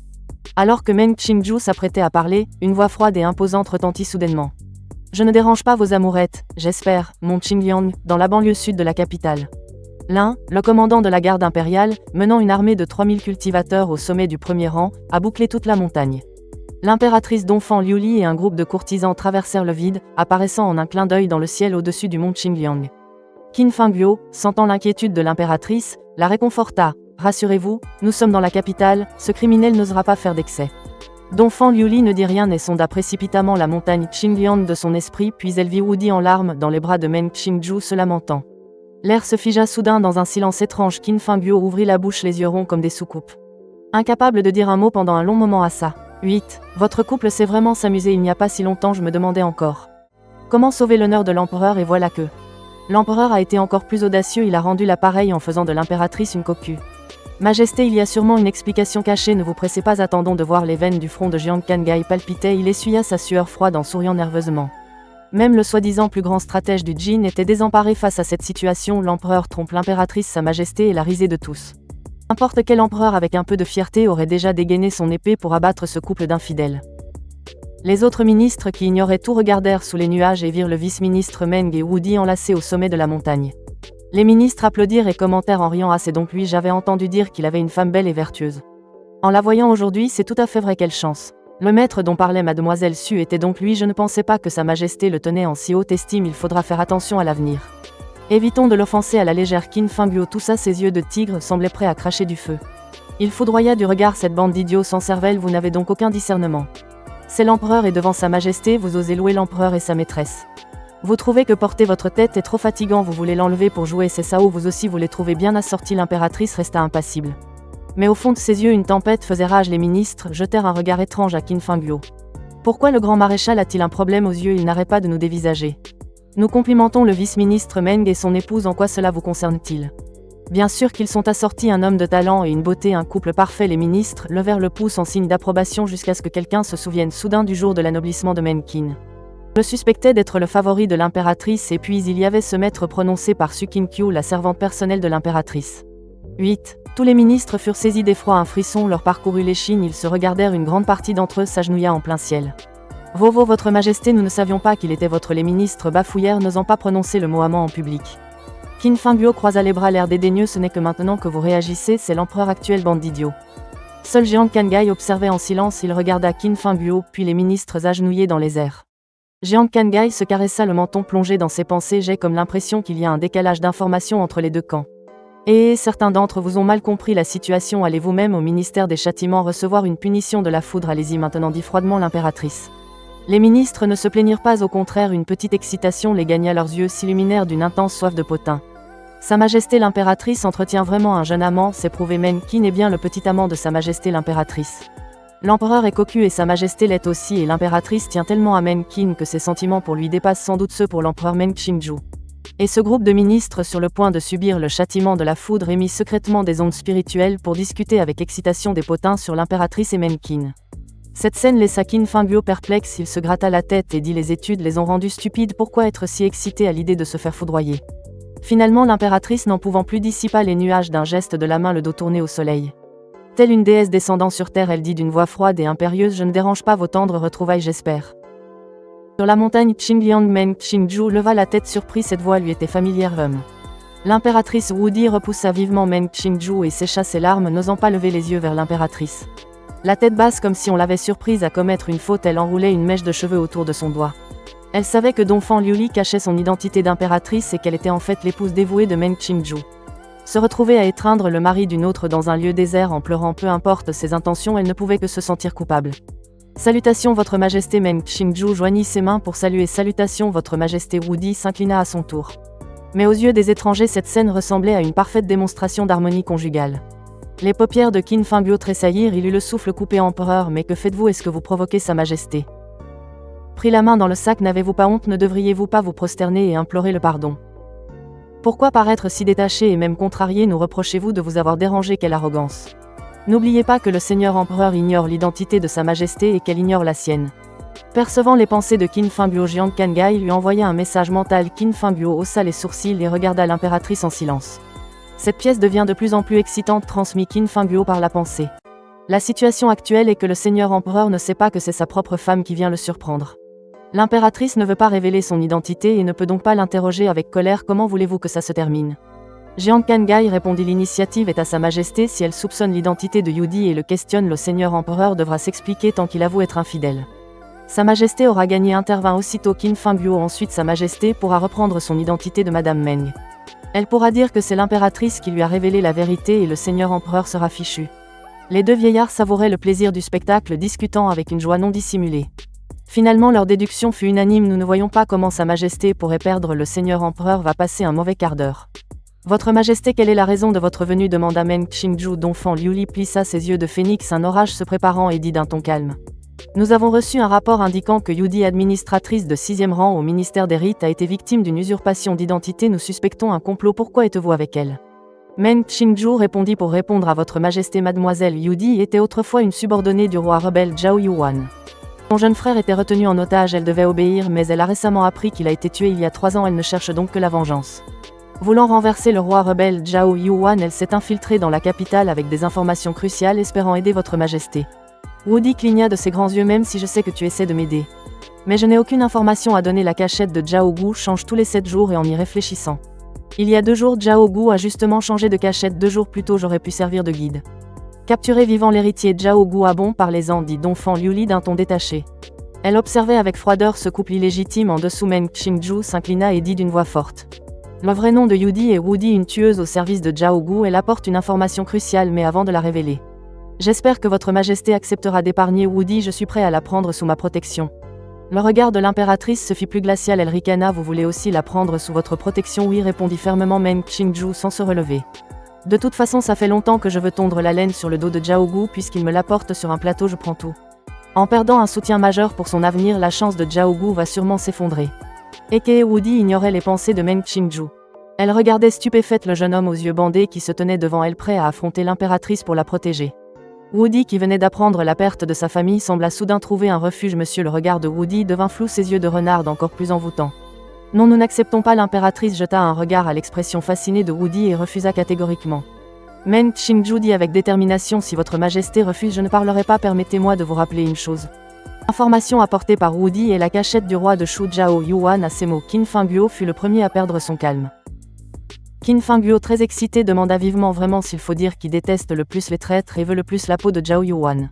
Speaker 1: Alors que Meng Qingju s'apprêtait à parler, une voix froide et imposante retentit soudainement. « Je ne dérange pas vos amourettes, j'espère, mon Qingliang, dans la banlieue sud de la capitale. » L'un, le commandant de la garde impériale, menant une armée de 3000 cultivateurs au sommet du premier rang, a bouclé toute la montagne. L'impératrice Donphan Liuli et un groupe de courtisans traversèrent le vide, apparaissant en un clin d'œil dans le ciel au-dessus du mont Qingliang. Qin Fengguo, sentant l'inquiétude de l'impératrice, la réconforta. « Rassurez-vous, nous sommes dans la capitale, ce criminel n'osera pas faire d'excès. » Donphan Liuli ne dit rien et sonda précipitamment la montagne Qingliang de son esprit, puis elle vit Woody en larmes dans les bras de Meng Qingju se lamentant. L'air se figea soudain dans un silence étrange. Qin Fengguo ouvrit la bouche, les yeux ronds comme des soucoupes. Incapable de dire un mot pendant un long moment à ça. 8. Votre couple sait vraiment s'amuser, il n'y a pas si longtemps je me demandais encore. Comment sauver l'honneur de l'empereur et voilà que... L'empereur a été encore plus audacieux, il a rendu l'appareil en faisant de l'impératrice une coquue. Majesté, il y a sûrement une explication cachée, ne vous pressez pas, attendons de voir. Les veines du front de Jiang Kangai palpitaient, il essuya sa sueur froide en souriant nerveusement. Même le soi-disant plus grand stratège du Jin était désemparé face à cette situation, l'empereur trompe l'impératrice sa majesté et la risée de tous. N'importe quel empereur avec un peu de fierté aurait déjà dégainé son épée pour abattre ce couple d'infidèles. Les autres ministres qui ignoraient tout regardèrent sous les nuages et virent le vice-ministre Meng et Woody enlacés au sommet de la montagne. Les ministres applaudirent et commentèrent en riant « Ah, c'est donc lui, j'avais entendu dire qu'il avait une femme belle et vertueuse. En la voyant aujourd'hui, c'est tout à fait vrai, quelle chance. Le maître dont parlait mademoiselle Su était donc lui, je ne pensais pas que sa majesté le tenait en si haute estime, il faudra faire attention à l'avenir. Évitons de l'offenser à la légère. » Qin Fengguo toussa ses yeux de tigre, semblait prêt à cracher du feu. Il foudroya du regard cette bande d'idiots sans cervelle, vous n'avez donc aucun discernement. C'est l'empereur et devant sa majesté, vous osez louer l'empereur et sa maîtresse. Vous trouvez que porter votre tête est trop fatigant, vous voulez l'enlever pour jouer, c'est ça, ou vous aussi vous les trouvez bien assortis. L'impératrice resta impassible. Mais au fond de ses yeux une tempête faisait rage. Les ministres jetèrent un regard étrange à Qin Fengguo. Pourquoi le grand maréchal a-t-il un problème aux yeux? Il n'arrête pas de nous dévisager. Nous complimentons le vice-ministre Meng et son épouse, en quoi cela vous concerne-t-il? Bien sûr qu'ils sont assortis, un homme de talent et une beauté, un couple parfait. Les ministres levèrent le pouce en signe d'approbation jusqu'à ce que quelqu'un se souvienne soudain du jour de l'anoblissement de Meng Qin. Le suspectait d'être le favori de l'impératrice et puis il y avait ce maître prononcé par Su Qinkyu, la servante personnelle de l'impératrice. 8. Tous les ministres furent saisis d'effroi, un frisson leur parcourut l'échine, ils se regardèrent, une grande partie d'entre eux s'agenouilla en plein ciel. Votre majesté, nous ne savions pas qu'il était votre. Les ministres bafouillèrent, n'osant pas prononcer le mot amant en public. Qin Fengguo croisa les bras, l'air dédaigneux, ce n'est que maintenant que vous réagissez, c'est l'empereur actuel, bande d'idiots. Seul Jiang Kangai observait en silence, il regarda Qin Fengguo, puis les ministres agenouillés dans les airs. Jiang Kangai se caressa le menton plongé dans ses pensées, j'ai comme l'impression qu'il y a un décalage d'informations entre les deux camps. Et certains d'entre vous ont mal compris la situation, allez vous-même au ministère des châtiments recevoir une punition de la foudre, allez-y maintenant, dit froidement l'impératrice. Les ministres ne se plaignirent pas, au contraire, une petite excitation les gagna, leurs yeux s'illuminèrent d'une intense soif de potin. Sa majesté l'impératrice entretient vraiment un jeune amant, s'est prouvé. Meng Qin est bien le petit amant de sa majesté l'impératrice. L'empereur est cocu et sa majesté l'est aussi, et l'impératrice tient tellement à Meng Qin que ses sentiments pour lui dépassent sans doute ceux pour l'empereur Meng Qingju. Et ce groupe de ministres sur le point de subir le châtiment de la foudre émit secrètement des ondes spirituelles pour discuter avec excitation des potins sur l'impératrice et Meng Qin. Cette scène laissa Qin Fengguo perplexe, il se gratta la tête et dit les études les ont rendus stupides, pourquoi être si excité à l'idée de se faire foudroyer? Finalement l'impératrice n'en pouvant plus dissipa les nuages d'un geste de la main, le dos tourné au soleil. Telle une déesse descendant sur terre, elle dit d'une voix froide et impérieuse, je ne dérange pas vos tendres retrouvailles, j'espère. Sur la montagne Qingliang, Meng Qingzhou leva la tête surpris, cette voix lui était familière. L'impératrice Wudi repoussa vivement Meng Qingzhou et sécha ses larmes, n'osant pas lever les yeux vers l'impératrice. La tête basse comme si on l'avait surprise à commettre une faute, elle enroulait une mèche de cheveux autour de son doigt. Elle savait que Donfang Liuli cachait son identité d'impératrice et qu'elle était en fait l'épouse dévouée de Meng Qingzhou. Se retrouver à étreindre le mari d'une autre dans un lieu désert en pleurant, peu importe ses intentions, elle ne pouvait que se sentir coupable. Salutations votre majesté. Meng Qingzhou joignit ses mains pour saluer. Salutations votre majesté. Wudi s'inclina à son tour. Mais aux yeux des étrangers, cette scène ressemblait à une parfaite démonstration d'harmonie conjugale. Les paupières de Qin Fengguo tressaillirent, il eut le souffle coupé. Empereur, mais que faites-vous? Est-ce que vous provoquez sa majesté? Pris la main dans le sac, n'avez-vous pas honte? Ne devriez-vous pas vous prosterner et implorer le pardon? Pourquoi paraître si détaché et même contrarié? Nous reprochez-vous de vous avoir dérangé? Quelle arrogance! N'oubliez pas que le seigneur empereur ignore l'identité de sa majesté et qu'elle ignore la sienne. Percevant les pensées de Qin Fengguo, Jiang Kangai lui envoya un message mental. Qin Fengguo haussa les sourcils et regarda l'impératrice en silence. Cette pièce devient de plus en plus excitante, transmit Qin Fengguo par la pensée. La situation actuelle est que le seigneur empereur ne sait pas que c'est sa propre femme qui vient le surprendre. L'impératrice ne veut pas révéler son identité et ne peut donc pas l'interroger avec colère. Comment voulez-vous que ça se termine? Jiang Kangai répondit. L'initiative est à sa majesté. Si elle soupçonne l'identité de Yudi et le questionne, le seigneur empereur devra s'expliquer tant qu'il avoue être infidèle. Sa majesté aura gagné, intervint aussitôt Qin Fengguo. Ensuite sa majesté pourra reprendre son identité de madame Meng. Elle pourra dire que c'est l'impératrice qui lui a révélé la vérité et le seigneur empereur sera fichu. Les deux vieillards savouraient le plaisir du spectacle, discutant avec une joie non dissimulée. Finalement leur déduction fut unanime. Nous ne voyons pas comment sa majesté pourrait perdre. Le seigneur empereur va passer un mauvais quart d'heure. Votre majesté, quelle est la raison de votre venue? demanda Meng Qingzhou. Donfang Liuli plissa ses yeux de phénix, un orage se préparant, et dit d'un ton calme. Nous avons reçu un rapport indiquant que Yudi, administratrice de 6e rang au ministère des Rites, a été victime d'une usurpation d'identité. Nous suspectons un complot. Pourquoi êtes-vous avec elle? Meng Qingzhou répondit. Pour répondre à votre majesté, mademoiselle Yudi était autrefois une subordonnée du roi rebelle Zhao Yuan. Son jeune frère était retenu en otage, elle devait obéir, mais elle a récemment appris qu'il a été tué il y a 3 ans. Elle ne cherche donc que la vengeance. Voulant renverser le roi rebelle Zhao Yuan, elle s'est infiltrée dans la capitale avec des informations cruciales, espérant aider votre majesté. Wudi cligna de ses grands yeux. Même si je sais que tu essaies de m'aider. Mais je n'ai aucune information à donner. La cachette de Zhao Gu change tous les 7 jours et en y réfléchissant. Il y a 2 jours, Zhao Gu a justement changé de cachette. 2 jours plus tôt, j'aurais pu servir de guide. Capturez vivant l'héritier Zhao Gu. Ah bon, parlez-en, dit Donfang Liuli d'un ton détaché. Elle observait avec froideur ce couple illégitime en dessous. Meng Qingzhou s'inclina et dit d'une voix forte. Le vrai nom de Yudi est Wudi, une tueuse au service de Zhao Gu. Elle apporte une information cruciale, mais avant de la révéler. J'espère que votre majesté acceptera d'épargner Wudi, je suis prêt à la prendre sous ma protection. Le regard de l'impératrice se fit plus glacial, elle ricana. Vous voulez aussi la prendre sous votre protection? Oui, répondit fermement Meng Qingzhou sans se relever. De toute façon, ça fait longtemps que je veux tondre la laine sur le dos de Zhao Gu, puisqu'il me l'apporte sur un plateau, je prends tout. En perdant un soutien majeur pour son avenir, la chance de Zhao Gu va sûrement s'effondrer. Ekei Wudi ignorait les pensées de Meng Qingzhou. Elle regardait stupéfaite le jeune homme aux yeux bandés qui se tenait devant elle, prêt à affronter l'impératrice pour la protéger. Wudi, qui venait d'apprendre la perte de sa famille, sembla soudain trouver un refuge. Monsieur, le regard de Wudi devint flou, ses yeux de renard encore plus envoûtants. Non, nous n'acceptons pas. L'impératrice jeta un regard à l'expression fascinée de Wudi et refusa catégoriquement. Meng Qingzhou dit avec détermination. Si votre majesté refuse, je ne parlerai pas. Permettez-moi de vous rappeler une chose. Information apportée par Wudi et la cachette du roi de Shu Zhao Yuan. À ces mots, Qin Fengguo fut le premier à perdre son calme. Qin Fengguo, très excité, demanda vivement. Vraiment, s'il faut dire qui déteste le plus les traîtres et veut le plus la peau de Zhao Yuan.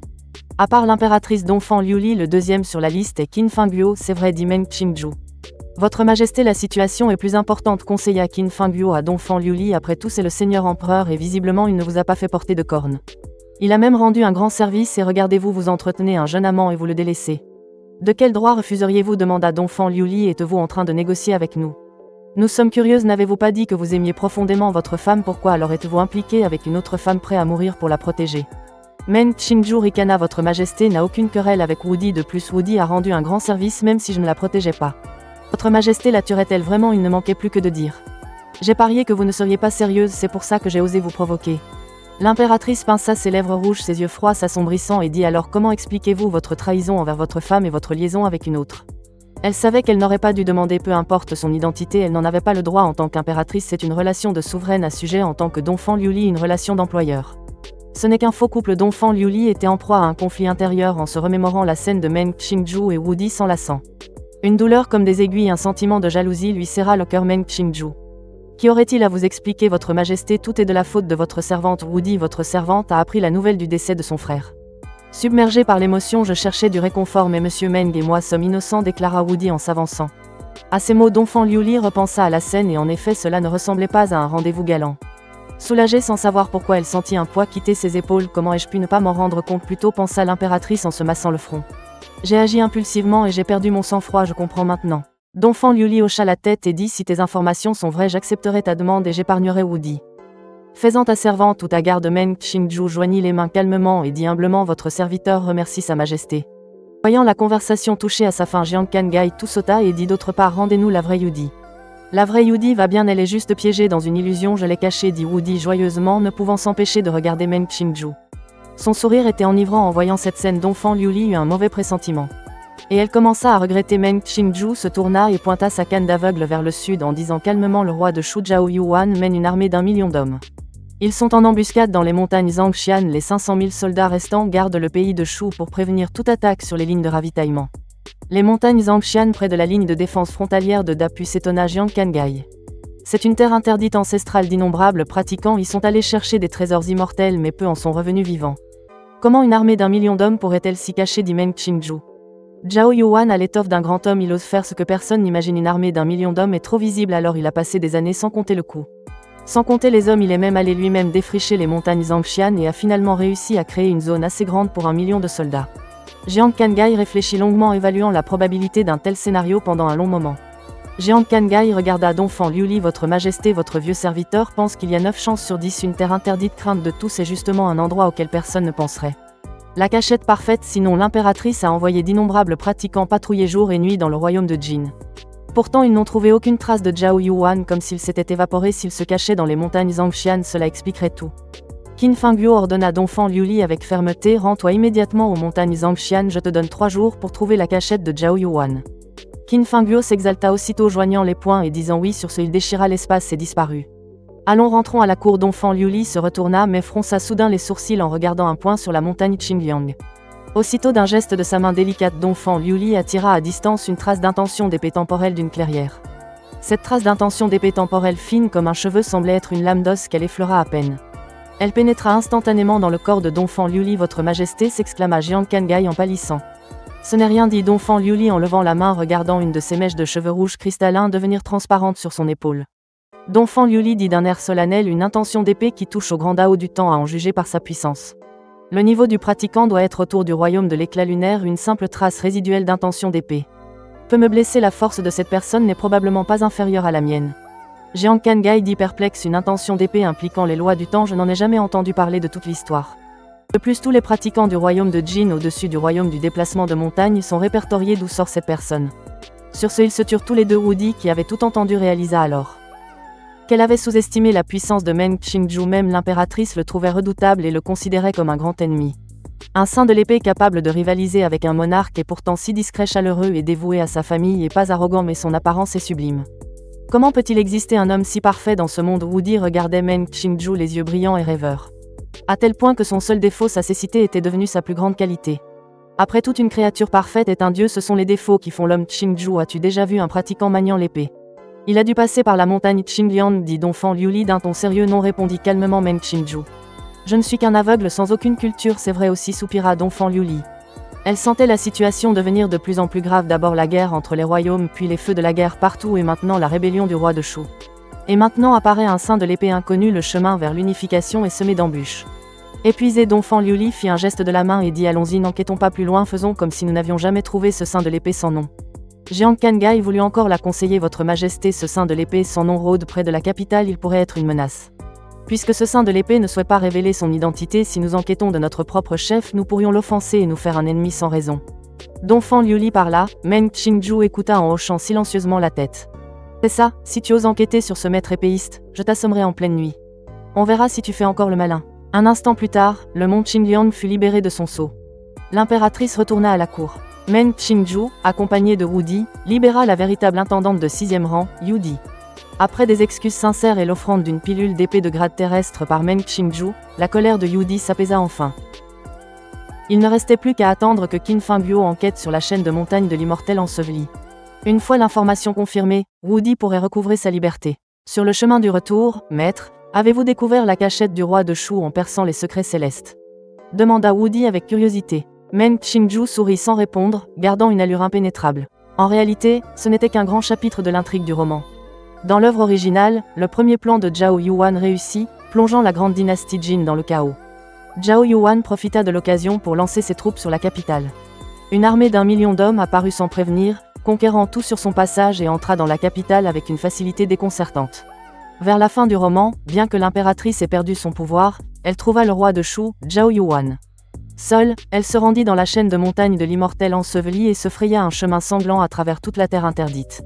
Speaker 1: À part l'impératrice Donfang Liuli, le deuxième sur la liste est Qin Fengguo. C'est vrai, dit Meng Qingzhou. Votre majesté, la situation est plus importante, conseilla Qin Fengguo à Donfang Liuli. Après tout, c'est le seigneur empereur et visiblement il ne vous a pas fait porter de cornes. Il a même rendu un grand service et regardez-vous, vous entretenez un jeune amant et vous le délaissez. De quel droit refuseriez-vous? demanda Donfang Liuli. Êtes-vous en train de négocier avec nous? Nous sommes curieuses, n'avez-vous pas dit que vous aimiez profondément votre femme? Pourquoi alors êtes-vous impliqué avec une autre femme, prêt à mourir pour la protéger? Meng Qingzhou ricana. Votre majesté n'a aucune querelle avec Wudi, de plus Wudi a rendu un grand service même si je ne la protégeais pas. Votre majesté la tuerait-elle vraiment? Il ne manquait plus que de dire. J'ai parié que vous ne seriez pas sérieuse, c'est pour ça que j'ai osé vous provoquer. L'impératrice pinça ses lèvres rouges, ses yeux froids s'assombrissant et dit alors comment expliquez-vous votre trahison envers votre femme et votre liaison avec une autre? Elle savait qu'elle n'aurait pas dû demander, peu importe son identité, elle n'en avait pas le droit en tant qu'impératrice. C'est une relation de souveraine à sujet, en tant que Donfang Liuli une relation d'employeur. Ce n'est qu'un faux couple. Donfang Liuli était en proie à un conflit intérieur en se remémorant la scène de Meng Qingzhou et Wudi s'enlaçant. Une douleur comme des aiguilles et un sentiment de jalousie lui serra le cœur. Meng Qingzhou. Qu'y aurait-il à vous expliquer, votre majesté? Tout est de la faute de votre servante Woody. Votre servante a appris la nouvelle du décès de son frère. Submergé par l'émotion, je cherchais du réconfort, mais Monsieur Meng et moi sommes innocents, déclara Woody en s'avançant. À ces mots, Donphan Liuli repensa à la scène, et en effet cela ne ressemblait pas à un rendez-vous galant. Soulagée sans savoir pourquoi, elle sentit un poids quitter ses épaules. Comment ai-je pu ne pas m'en rendre compte plus tôt, pensa l'impératrice en se massant le front. J'ai agi impulsivement et j'ai perdu mon sang-froid, je comprends maintenant. Donphan Liuli hocha la tête et dit: si tes informations sont vraies, j'accepterai ta demande et j'épargnerai Woody. Fais-en ta servante ou ta garde. Meng Qingzhou joignit les mains calmement et dit humblement: votre serviteur remercie sa majesté. Voyant la conversation toucher à sa fin, Jiang Kangai tout sauta et dit: d'autre part, rendez-nous la vraie Woody. La vraie Woody va bien, elle est juste piégée dans une illusion, je l'ai cachée, dit Woody joyeusement, ne pouvant s'empêcher de regarder Meng Qingzhou. Son sourire était enivrant en voyant cette scène. Donphan Liuli eut un mauvais pressentiment. Et elle commença à regretter. Meng Qingzhou se tourna et pointa sa canne d'aveugle vers le sud en disant calmement: le roi de Shu Zhao Yuan mène une armée d'1 million d'hommes. Ils sont en embuscade dans les montagnes Zhangxian. Les 500 000 soldats restants gardent le pays de Shu pour prévenir toute attaque sur les lignes de ravitaillement. Les montagnes Zhangxian près de la ligne de défense frontalière de Dapu, s'étonna Jiang Kangai. C'est une terre interdite ancestrale, d'innombrables pratiquants y sont allés chercher des trésors immortels, mais peu en sont revenus vivants. Comment une armée d'1 million d'hommes pourrait-elle s'y cacher, dit Meng Qingzhou. Zhao Yuan a l'étoffe d'un grand homme, il ose faire ce que personne n'imagine. Une armée d'1 million d'hommes est trop visible, alors il a passé des années sans compter le coût. Sans compter les hommes, il est même allé lui-même défricher les montagnes Zhangxian et a finalement réussi à créer une zone assez grande pour 1 million de soldats. Jiang Kangai réfléchit longuement, évaluant la probabilité d'un tel scénario pendant un long moment. Jiang Kangai regarda Donphan Liuli: votre majesté, votre vieux serviteur pense qu'il y a 9 chances sur 10. Une terre interdite, crainte de tous, est justement un endroit auquel personne ne penserait. La cachette parfaite, sinon l'impératrice a envoyé d'innombrables pratiquants patrouiller jour et nuit dans le royaume de Jin. Pourtant ils n'ont trouvé aucune trace de Zhao Yuan, comme s'il s'était évaporé. S'il se cachait dans les montagnes Zhangxian, cela expliquerait tout. Qin Fengguo ordonna Donphan Liuli avec fermeté: rends-toi immédiatement aux montagnes Zhangxian, je te donne 3 jours pour trouver la cachette de Zhao Yuan. Qin Fengguo s'exalta aussitôt, joignant les poings et disant oui. Sur ce, il déchira l'espace et disparut. Allons, rentrons à la cour. Donphan Liuli se retourna mais fronça soudain les sourcils en regardant un point sur la montagne Qingliang. Aussitôt, d'un geste de sa main délicate, Donphan Liuli attira à distance une trace d'intention d'épée temporelle d'une clairière. Cette trace d'intention d'épée temporelle fine comme un cheveu semblait être une lame d'os qu'elle effleura à peine. Elle pénétra instantanément dans le corps de Donphan Liuli. Votre majesté, s'exclama Jiang Kangai en pâlissant. Ce n'est rien, dit Donphan Liuli en levant la main, regardant une de ses mèches de cheveux rouges cristallins devenir transparente sur son épaule. Donphan Liuli dit d'un air solennel: une intention d'épée qui touche au grand Dao du temps, à en juger par sa puissance. Le niveau du pratiquant doit être autour du royaume de l'éclat lunaire. Une simple trace résiduelle d'intention d'épée peut me blesser. La force de cette personne n'est probablement pas inférieure à la mienne. Jiang Kangai dit perplexe: une intention d'épée impliquant les lois du temps, je n'en ai jamais entendu parler de toute l'histoire. De plus, tous les pratiquants du royaume de Jin au-dessus du royaume du déplacement de montagne sont répertoriés. D'où sort cette personne? Sur ce, ils se turent tous les deux. Woody, qui avait tout entendu, réalisa alors qu'elle avait sous-estimé la puissance de Meng Qingzhou. Même l'impératrice le trouvait redoutable et le considérait comme un grand ennemi. Un saint de l'épée capable de rivaliser avec un monarque, et pourtant si discret, chaleureux et dévoué à sa famille, et pas arrogant, mais son apparence est sublime. Comment peut-il exister un homme si parfait dans ce monde? Woody regardait Meng Qingzhou les yeux brillants et rêveurs. À tel point que son seul défaut, sa cécité, était devenue sa plus grande qualité. Après tout, une créature parfaite est un dieu, ce sont les défauts qui font l'homme. Qingzhou, as-tu déjà vu un pratiquant maniant l'épée? Il a dû passer par la montagne Qingliang, dit Donphan Liuli d'un ton sérieux. Non, répondit calmement Meng Qingzhou. Je ne suis qu'un aveugle sans aucune culture, c'est vrai aussi, soupira Donphan Liuli. Elle sentait la situation devenir de plus en plus grave. D'abord la guerre entre les royaumes, puis les feux de la guerre partout, et maintenant la rébellion du roi de Shu. Et maintenant apparaît un saint de l'épée inconnu. Le chemin vers l'unification est semé d'embûches. Épuisé, Donphan Liuli fit un geste de la main et dit: allons-y, n'enquêtons pas plus loin, faisons comme si nous n'avions jamais trouvé ce saint de l'épée sans nom. Jiang Kangai voulut encore la conseiller: votre majesté, ce saint de l'épée sans nom rôde près de la capitale, il pourrait être une menace. Puisque ce saint de l'épée ne souhaite pas révéler son identité, si nous enquêtons de notre propre chef, nous pourrions l'offenser et nous faire un ennemi sans raison. Donphan Liuli parla, Meng Qingzhou écouta en hochant silencieusement la tête. C'est ça, si tu oses enquêter sur ce maître épéiste, je t'assommerai en pleine nuit. On verra si tu fais encore le malin. Un instant plus tard, le mont Qingliang fut libéré de son sceau. L'impératrice retourna à la cour. Meng Qingzhou, accompagné de Woody, libéra la véritable intendante de 6e rang, Yudi. Après des excuses sincères et l'offrande d'une pilule d'épée de grade terrestre par Meng Qingzhou, la colère de Yudi s'apaisa enfin. Il ne restait plus qu'à attendre que Qin Fengguo enquête sur la chaîne de montagne de l'immortel enseveli. Une fois l'information confirmée, Woody pourrait recouvrer sa liberté. Sur le chemin du retour, maître, avez-vous découvert la cachette du roi de Shu en perçant les secrets célestes? Demanda Woody avec curiosité. Meng Qingju sourit sans répondre, gardant une allure impénétrable. En réalité, ce n'était qu'un grand chapitre de l'intrigue du roman. Dans l'œuvre originale, le premier plan de Zhao Yuan réussit, plongeant la grande dynastie Jin dans le chaos. Zhao Yuan profita de l'occasion pour lancer ses troupes sur la capitale. Une armée d'1 million d'hommes apparut sans prévenir, conquérant tout sur son passage et entra dans la capitale avec une facilité déconcertante. Vers la fin du roman, bien que l'impératrice ait perdu son pouvoir, elle trouva le roi de Shu, Zhao Yuan. Seule, elle se rendit dans la chaîne de montagnes de l'immortel enseveli et se fraya un chemin sanglant à travers toute la terre interdite.